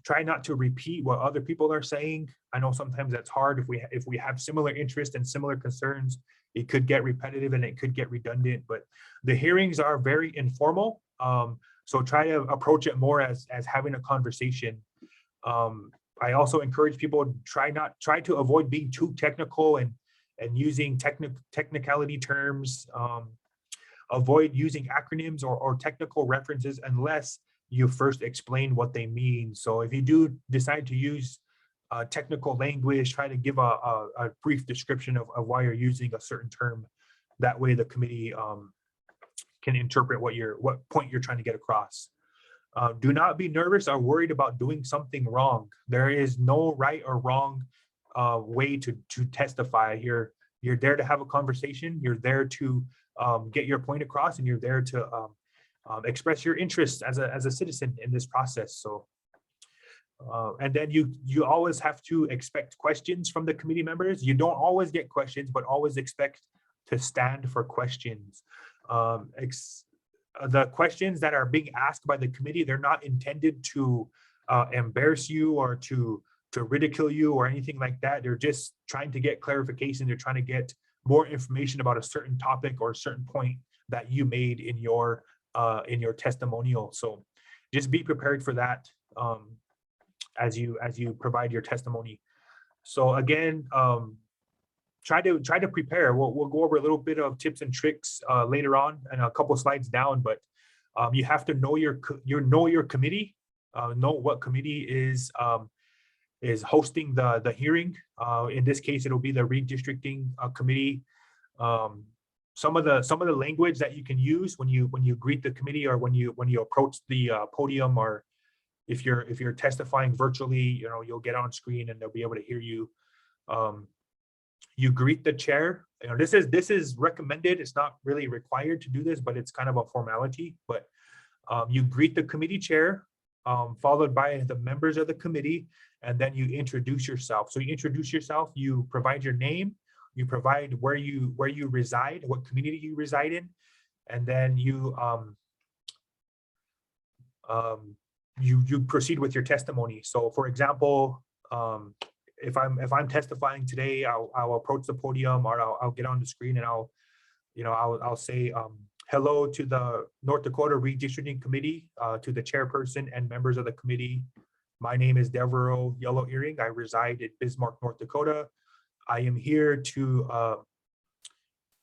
Try not to repeat what other people are saying. I know sometimes that's hard. If we have similar interests and similar concerns, it could get repetitive and it could get redundant, but the hearings are very informal. So try to approach it more as having a conversation. I also encourage people to try to avoid being too technical and using technicality terms. Avoid using acronyms or technical references unless you first explain what they mean. So if you do decide to use technical language, try to give a brief description of why you're using a certain term. That way the committee can interpret what point you're trying to get across. Do not be nervous or worried about doing something wrong. There is no right or wrong way to testify. You're there to have a conversation. You're there to get your point across, and you're there to express your interests as a citizen in this process. So, and then you always have to expect questions from the committee members. You don't always get questions, but always expect to stand for questions. The questions that are being asked by the committee, they're not intended to embarrass you or to ridicule you or anything like that. They're just trying to get clarification. They're trying to get more information about a certain topic or a certain point that you made in your testimonial. So just be prepared for that as you provide your testimony. So again, try to prepare. We'll go over a little bit of tips and tricks later on and a couple slides down, but you have to know your committee, know what committee is hosting the hearing. In this case, it'll be the redistricting committee. Some of the language that you can use when you greet the committee, or when you approach the podium, or if you're testifying virtually, you'll get on screen and they'll be able to hear you. You greet the chair. This is recommended. It's not really required to do this, but it's kind of a formality. But you greet the committee chair, followed by the members of the committee, and then you introduce yourself. So you introduce yourself. You provide your name. You provide where you reside, what community you reside in, and then you proceed with your testimony. So, for example, if I'm testifying today, I'll approach the podium, or I'll get on the screen and I'll say hello to the North Dakota Redistricting Committee, to the chairperson and members of the committee. My name is Devero Yellow Earring. I reside in Bismarck, North Dakota. I am here to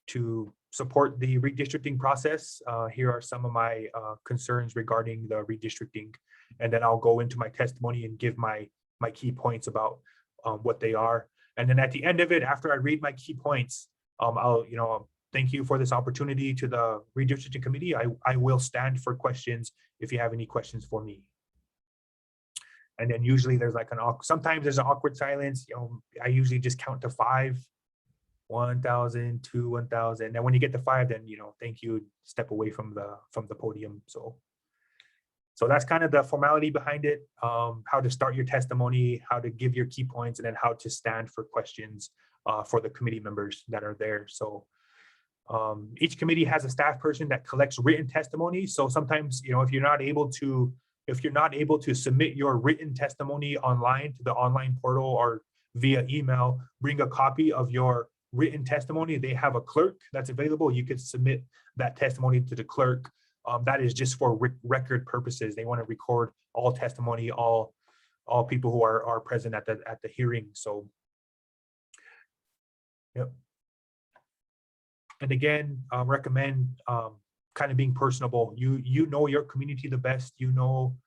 to support the redistricting process. Here are some of my concerns regarding the redistricting, and then I'll go into my testimony and give my key points about what they are. And then at the end of it, after I read my key points, I'll thank you for this opportunity to the redistricting committee. I will stand for questions if you have any questions for me. And then usually there's like sometimes there's an awkward silence. I usually just count to 5. 1,000, 2, 1,000. And when you get to 5, then thank you. Step away from the podium. So that's kind of the formality behind it. How to start your testimony, how to give your key points, and then how to stand for questions for the committee members that are there. So each committee has a staff person that collects written testimony. So sometimes if you're not able to submit your written testimony online to the online portal or via email, bring a copy of your written testimony. They have a clerk that's available. You could submit that testimony to the clerk. That is just for record purposes. They want to record all testimony, all people who are present at the hearing. So, yep. And again, recommend kind of being personable. You know your community the best. You know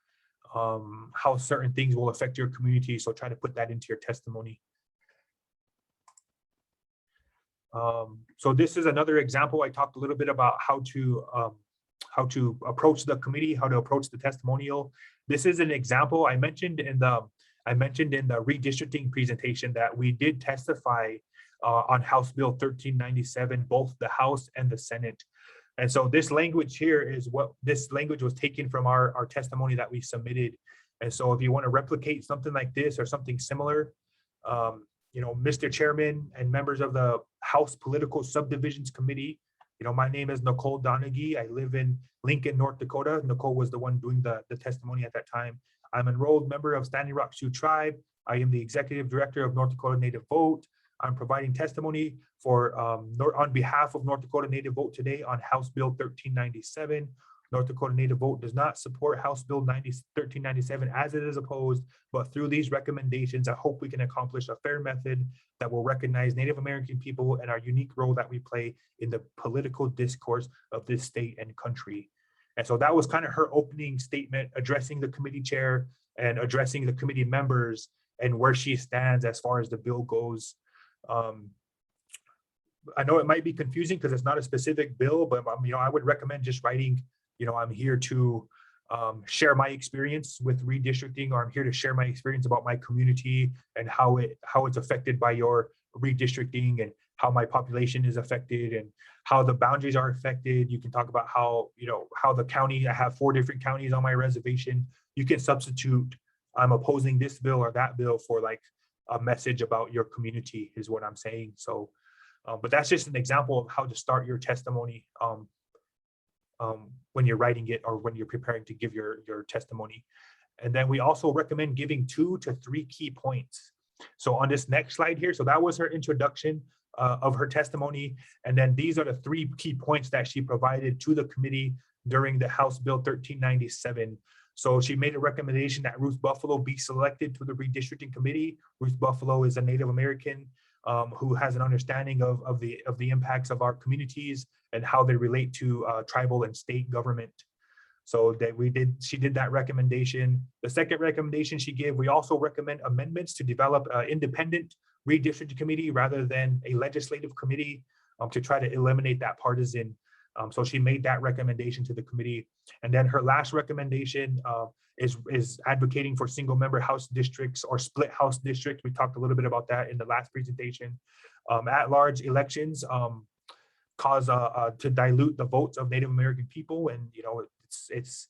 how certain things will affect your community. So try to put that into your testimony. So this is another example. I talked a little bit about how to approach the committee, how to approach the testimonial. This is an example I mentioned in the redistricting presentation that we did testify on House Bill 1397, both the House and the Senate. And so this language here is this language was taken from our testimony that we submitted. And so if you want to replicate something like this or something similar, Mr. Chairman and members of the House Political Subdivisions Committee, my name is Nicole Donaghy. I live in Lincoln, North Dakota. Nicole was the one doing the testimony at that time. I'm an enrolled member of Standing Rock Sioux Tribe. I am the Executive Director of North Dakota Native Vote. I'm providing testimony on behalf of North Dakota Native Vote today on House Bill 1397. North Dakota Native Vote does not support House Bill 1397 as it is opposed, but through these recommendations, I hope we can accomplish a fair method that will recognize Native American people and our unique role that we play in the political discourse of this state and country. And so that was kind of her opening statement, addressing the committee chair and addressing the committee members and where she stands as far as the bill goes. I know it might be confusing because it's not a specific bill, but I would recommend just writing, I'm here to share my experience with redistricting, or I'm here to share my experience about my community and how it's affected by your redistricting and how my population is affected and how the boundaries are affected. You can talk about how the county, I have 4 different counties on my reservation. You can substitute, I'm opposing this bill or that bill for like a message about your community is what I'm saying. So, but that's just an example of how to start your testimony when you're writing it or when you're preparing to give your testimony. And then we also recommend giving 2 to 3 key points. So on this next slide here, so that was her introduction of her testimony. And then these are the 3 key points that she provided to the committee during the House Bill 1397. So she made a recommendation that Ruth Buffalo be selected to the redistricting committee. Ruth Buffalo is a Native American who has an understanding of the impacts of our communities and how they relate to tribal and state government. So that she did that recommendation. The second recommendation she gave, we also recommend amendments to develop an independent redistricting committee rather than a legislative committee to try to eliminate that partisan. So she made that recommendation to the committee. And then her last recommendation is advocating for single member house districts or split house districts. We talked a little bit about that in the last presentation. At-large elections cause to dilute the votes of Native American people, and it's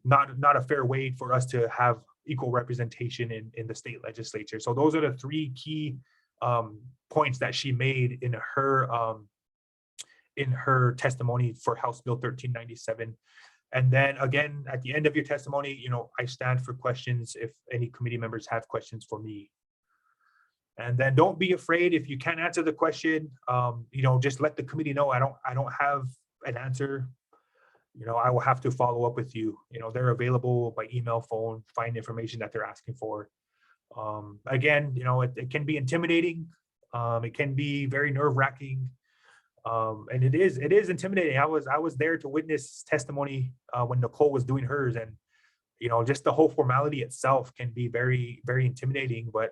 not a fair way for us to have equal representation in the state legislature. So those are the 3 key points that she made in her testimony for House Bill 1397. And then again, at the end of your testimony, I stand for questions if any committee members have questions for me. And then don't be afraid if you can't answer the question, just let the committee know I don't have an answer. I will have to follow up with you. They're available by email, phone, find information that they're asking for. Again, it can be intimidating. It can be very nerve-wracking. And it is intimidating. I was there to witness testimony when Nicole was doing hers, and just the whole formality itself can be very, very intimidating. But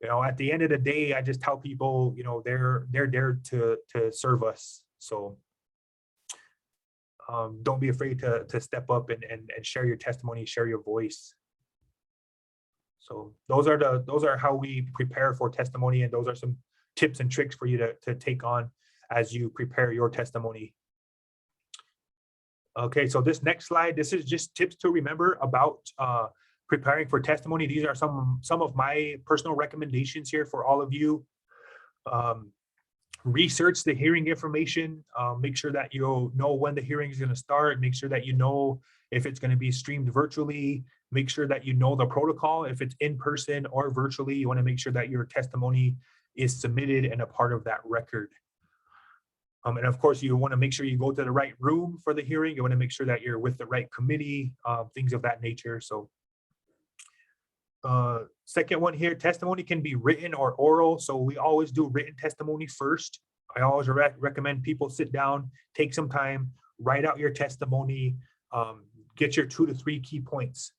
at the end of the day, I just tell people, they're there to serve us. So don't be afraid to step up and share your testimony, share your voice. So those are how we prepare for testimony, and those are some tips and tricks for you to take on as you prepare your testimony. Okay, so this next slide, this is just tips to remember about preparing for testimony. These are some of my personal recommendations here for all of you. Research the hearing information. Make sure that you know when the hearing is going to start. Make sure that you know if it's going to be streamed virtually. Make sure that you know the protocol. If it's in person or virtually, you want to make sure that your testimony is submitted and a part of that record. And of course, you want to make sure you go to the right room for the hearing. You want to make sure that you're with the right committee, things of that nature. So second one here, testimony can be written or oral. So we always do written testimony first. I always recommend people sit down, take some time, write out your testimony, get your 2 to 3 key points,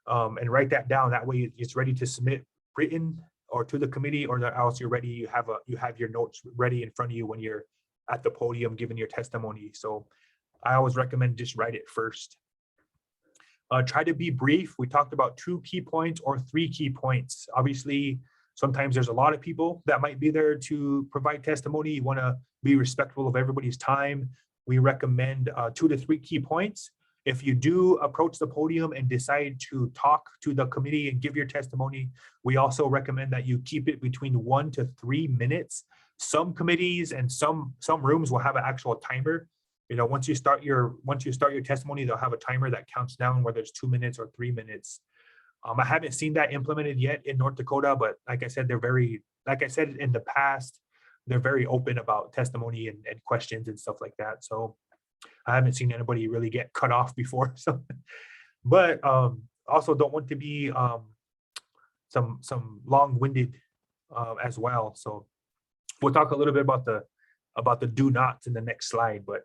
and write that down. That way it's ready to submit written or to the committee, or else you're ready. You have your notes ready in front of you when you're at the podium giving your testimony. So I always recommend just write it first. Try to be brief. We talked about 2 key points or 3 key points. Obviously, sometimes there's a lot of people that might be there to provide testimony. You want to be respectful of everybody's time. We recommend 2 to 3 key points. If you do approach the podium and decide to talk to the committee and give your testimony, we also recommend that you keep it between 1 to 3 minutes. Some committees and some rooms will have an actual timer. Once you start your testimony, they'll have a timer that counts down whether it's 2 minutes or 3 minutes. I haven't seen that implemented yet in North Dakota, but like I said in the past, they're very open about testimony and questions and stuff like that. So I haven't seen anybody really get cut off before. So, but also don't want to be some long-winded as well. So we'll talk a little bit about the do nots in the next slide. But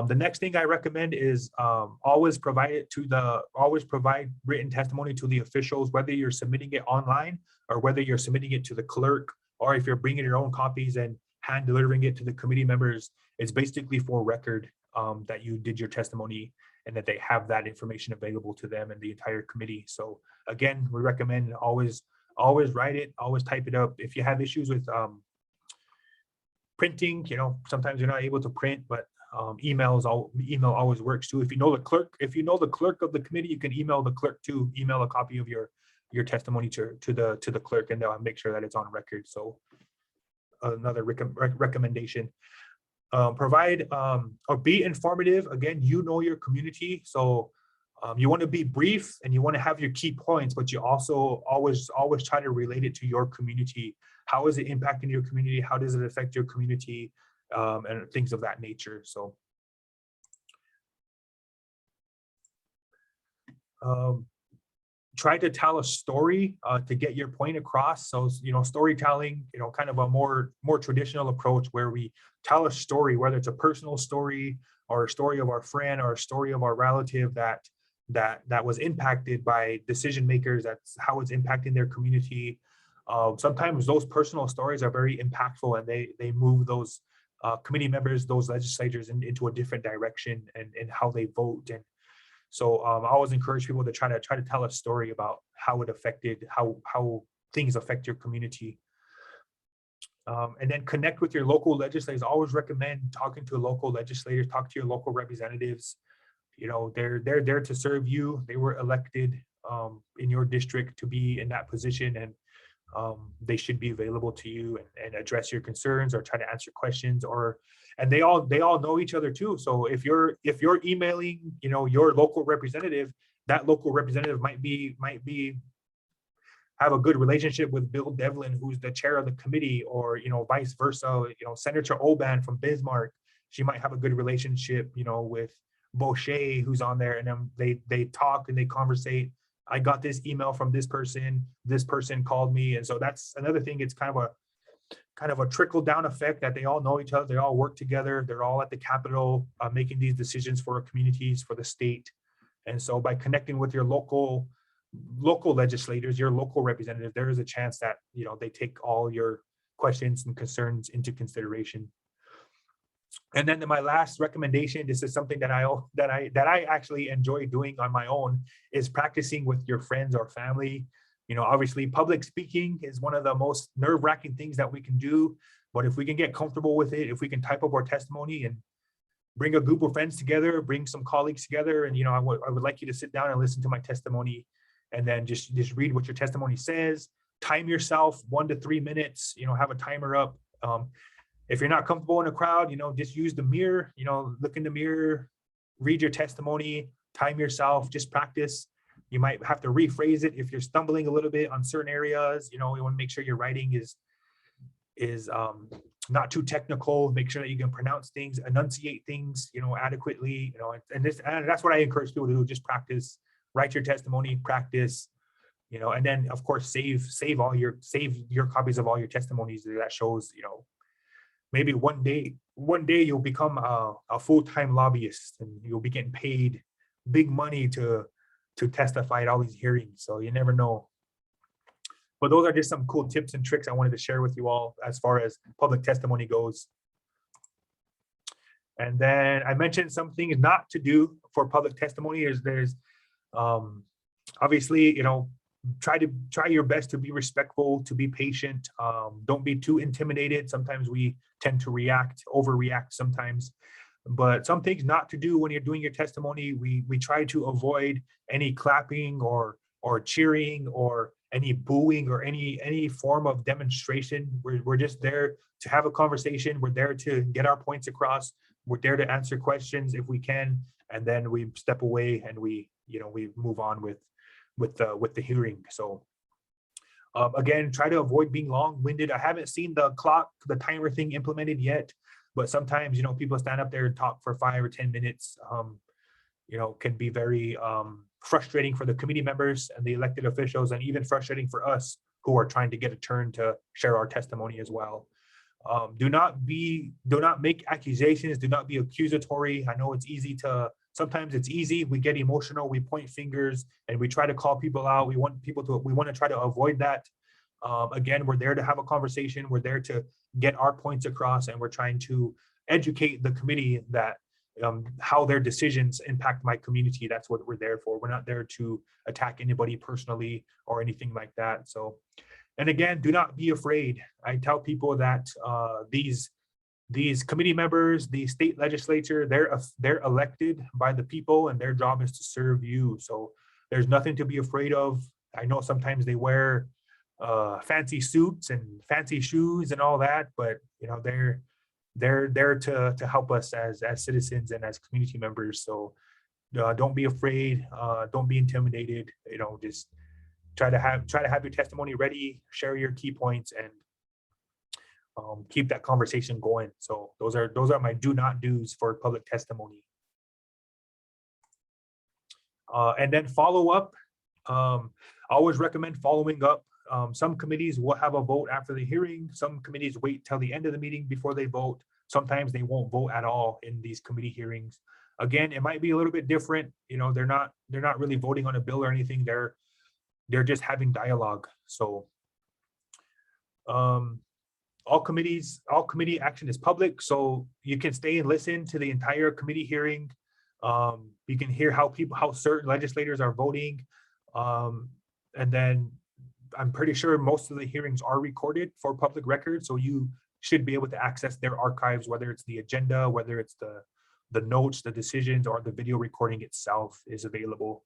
the next thing I recommend is always provide written testimony to the officials, whether you're submitting it online or whether you're submitting it to the clerk, or if you're bringing your own copies and hand delivering it to the committee members. It's basically for record that you did your testimony and that they have that information available to them and the entire committee. So again, we recommend always write it, always type it up. If you have issues with printing, sometimes you're not able to print, but email always works too. If you know the clerk of the committee, you can email the clerk to email a copy of your testimony to the clerk, and they'll make sure that it's on record. So another recommendation. Provide or be informative. Again, your community. So you want to be brief and you want to have your key points, but you also always try to relate it to your community. How is it impacting your community? How does it affect your community? And things of that nature. So try to tell a story to get your point across. So storytelling, kind of a more traditional approach where we tell a story, whether it's a personal story or a story of our friend or a story of our relative that was impacted by decision makers. That's how it's impacting their community. Sometimes those personal stories are very impactful, and they move those committee members, those legislators into a different direction and how they vote. And so I always encourage people to try to tell a story about how it affected, how things affect your community. And then connect with your local legislators. I always recommend talking to local legislators, talk to your local representatives. They're there to serve you. They were elected in your district to be in that position, and they should be available to you and address your concerns or try to answer questions. And they all know each other too. So if you're emailing, your local representative, that local representative might have a good relationship with Bill Devlin, who's the chair of the committee, or vice versa. Senator Oban from Bismarck, she might have a good relationship, with Boucher, who's on there, and then they talk and they conversate. I got this email from this person called me. And so that's another thing. It's kind of kind of a trickle down effect that they all know each other, they all work together, they're all at the Capitol making these decisions for our communities, for the state. And so by connecting with your local legislators, your local representative, there is a chance that, you know, they take all your questions and concerns into consideration. And then my last recommendation, this is something that I actually enjoy doing on my own, is practicing with your friends or family. You know, obviously public speaking is one of the most nerve-wracking things that we can do, but if we can get comfortable with it, if we can type up our testimony and bring a group of friends together, bring some colleagues together, and, you know, I would like you to sit down and listen to my testimony, and then just read what your testimony says. Time yourself 1 to 3 minutes, you know, have a timer up. If you're not comfortable in a crowd, you know, just use the mirror, you know, look in the mirror, read your testimony, time yourself, just practice. You might have to rephrase it if you're stumbling a little bit on certain areas. You know, you want to make sure your writing is not too technical. Make sure that you can pronounce things, enunciate things, you know, adequately. You know, and that's what I encourage people to do. Just practice, write your testimony, practice. You know, and then of course save your copies of all your testimonies. That shows, you know, maybe one day you'll become a full-time lobbyist and you'll be getting paid big money to testify at all these hearings. So you never know. But those are just some cool tips and tricks I wanted to share with you all as far as public testimony goes. And then I mentioned some things not to do for public testimony. There's obviously, you know, try your best to be respectful, to be patient. Don't be too intimidated. Sometimes we tend to overreact sometimes. But some things not to do when you're doing your testimony, we try to avoid any clapping or cheering or any booing or any form of demonstration. We're just there to have a conversation. We're there to get our points across. We're there to answer questions if we can, and then we step away and we move on with the hearing. So again, try to avoid being long-winded. I haven't seen the timer thing implemented yet, but sometimes, you know, people stand up there and talk for 5 or 10 minutes. You know, can be very frustrating for the committee members and the elected officials, and even frustrating for us who are trying to get a turn to share our testimony as well. Do not make accusations. Do not be accusatory. I know sometimes it's easy. We get emotional, we point fingers, and we try to call people out. We want to try to avoid that. Again, we're there to have a conversation. We're there to get our points across, and we're trying to educate the committee that how their decisions impact my community. That's what we're there for. We're not there to attack anybody personally or anything like that. So, and again, do not be afraid. I tell people that these committee members, the state legislature, they're elected by the people, and their job is to serve you. So there's nothing to be afraid of. I know sometimes they wear fancy suits and fancy shoes and all that, but you know, they're there to help us as citizens and as community members. So don't be afraid, don't be intimidated. You know, just try to have your testimony ready, share your key points, and keep that conversation going. So those are my do not do's for public testimony. And then follow up. I always recommend following up. Some committees will have a vote after the hearing. Some committees wait till the end of the meeting before they vote. Sometimes they won't vote at all in these committee hearings. Again, it might be a little bit different. You know, they're not really voting on a bill or anything. They're just having dialogue. So all committee action is public, so you can stay and listen to the entire committee hearing. You can hear how certain legislators are voting, and then I'm pretty sure most of the hearings are recorded for public record, so you should be able to access their archives, whether it's the agenda, whether it's the notes, the decisions, or the video recording itself is available.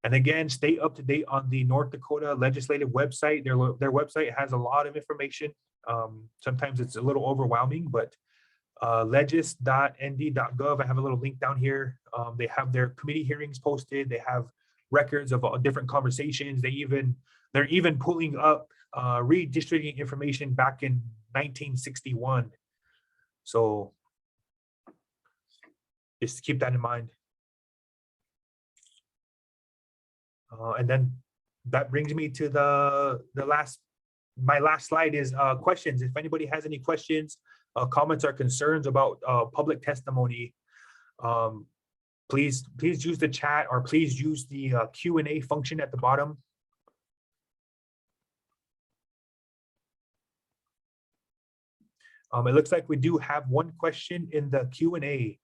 And again, stay up to date on the North Dakota legislative website. Their website has a lot of information. Sometimes it's a little overwhelming, but legis.nd.gov, I have a little link down here. They have their committee hearings posted. They have records of different conversations. They're even pulling up redistricting information back in 1961. So just keep that in mind. And then that brings me to the last my last slide is questions. If anybody has any questions, comments or concerns about public testimony, please use the chat, or please use the Q&A function at the bottom. It looks like we do have one question in the Q&A.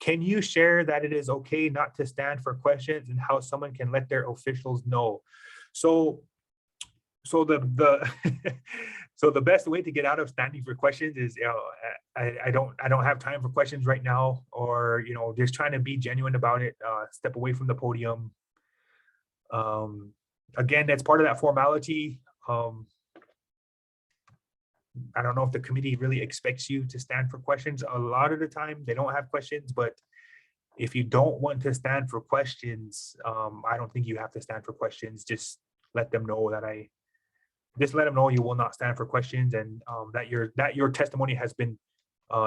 Can you share that it is okay not to stand for questions and how someone can let their officials know? So the so the best way to get out of standing for questions is, you know, I don't have time for questions right now, or, you know, just trying to be genuine about it. Step away from the podium. Again, that's part of that formality. I don't know if the committee really expects you to stand for questions. A lot of the time they don't have questions, but if you don't want to stand for questions, I don't think you have to stand for questions. Just let them know that let them know you will not stand for questions, and that your testimony has been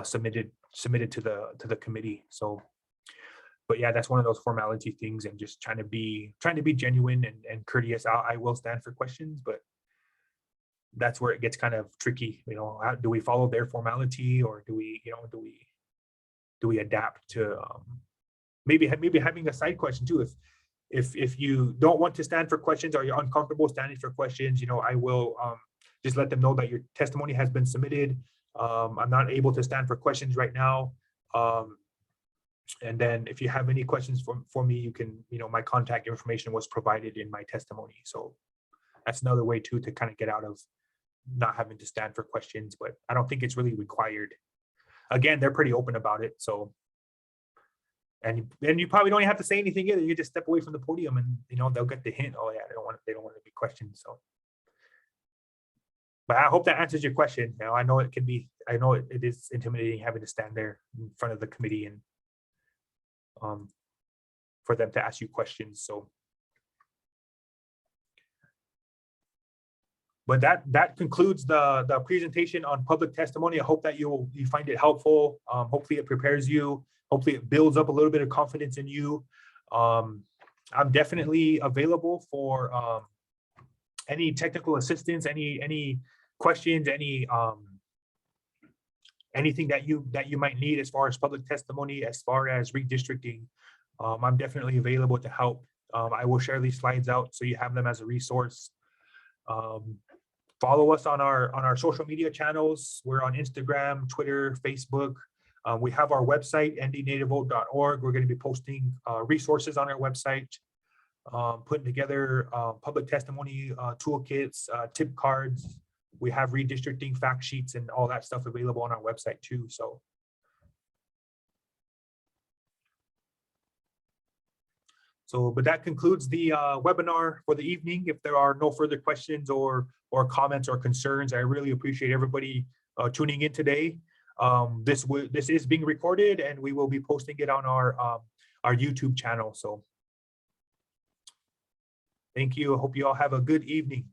submitted to the committee. So, but yeah, that's one of those formality things, and just trying to be genuine and courteous. I will stand for questions, but that's where it gets kind of tricky. You know, do we follow their formality, or do we adapt to maybe having a side question too? If you don't want to stand for questions, or you're uncomfortable standing for questions, you know, I will just let them know that your testimony has been submitted. I'm not able to stand for questions right now. And then if you have any questions for me, you can, you know, my contact information was provided in my testimony. So that's another way too to kind of get out of not having to stand for questions, but I don't think it's really required. Again, they're pretty open about it. So, and you probably don't have to say anything either. You just step away from the podium, and, you know, they'll get the hint. Oh yeah, they don't want to be questioned. So, but I hope that answers your question. Now, I know it can be, I know it is intimidating having to stand there in front of the committee and for them to ask you questions. So, but that concludes the presentation on public testimony. I hope that you find it helpful. Hopefully it prepares you. Hopefully it builds up a little bit of confidence in you. I'm definitely available for any technical assistance, any questions, anything that you might need as far as public testimony, as far as redistricting. I'm definitely available to help. I will share these slides out so you have them as a resource. Follow us on our social media channels. We're on Instagram, Twitter, Facebook. We have our website, ndnativevote.org. We're going to be posting resources on our website, putting together public testimony toolkits, tip cards. We have redistricting fact sheets and all that stuff available on our website too. So, but that concludes the webinar for the evening. If there are no further questions or comments or concerns, I really appreciate everybody tuning in today. This is being recorded, and we will be posting it on our YouTube channel. So, thank you. I hope you all have a good evening.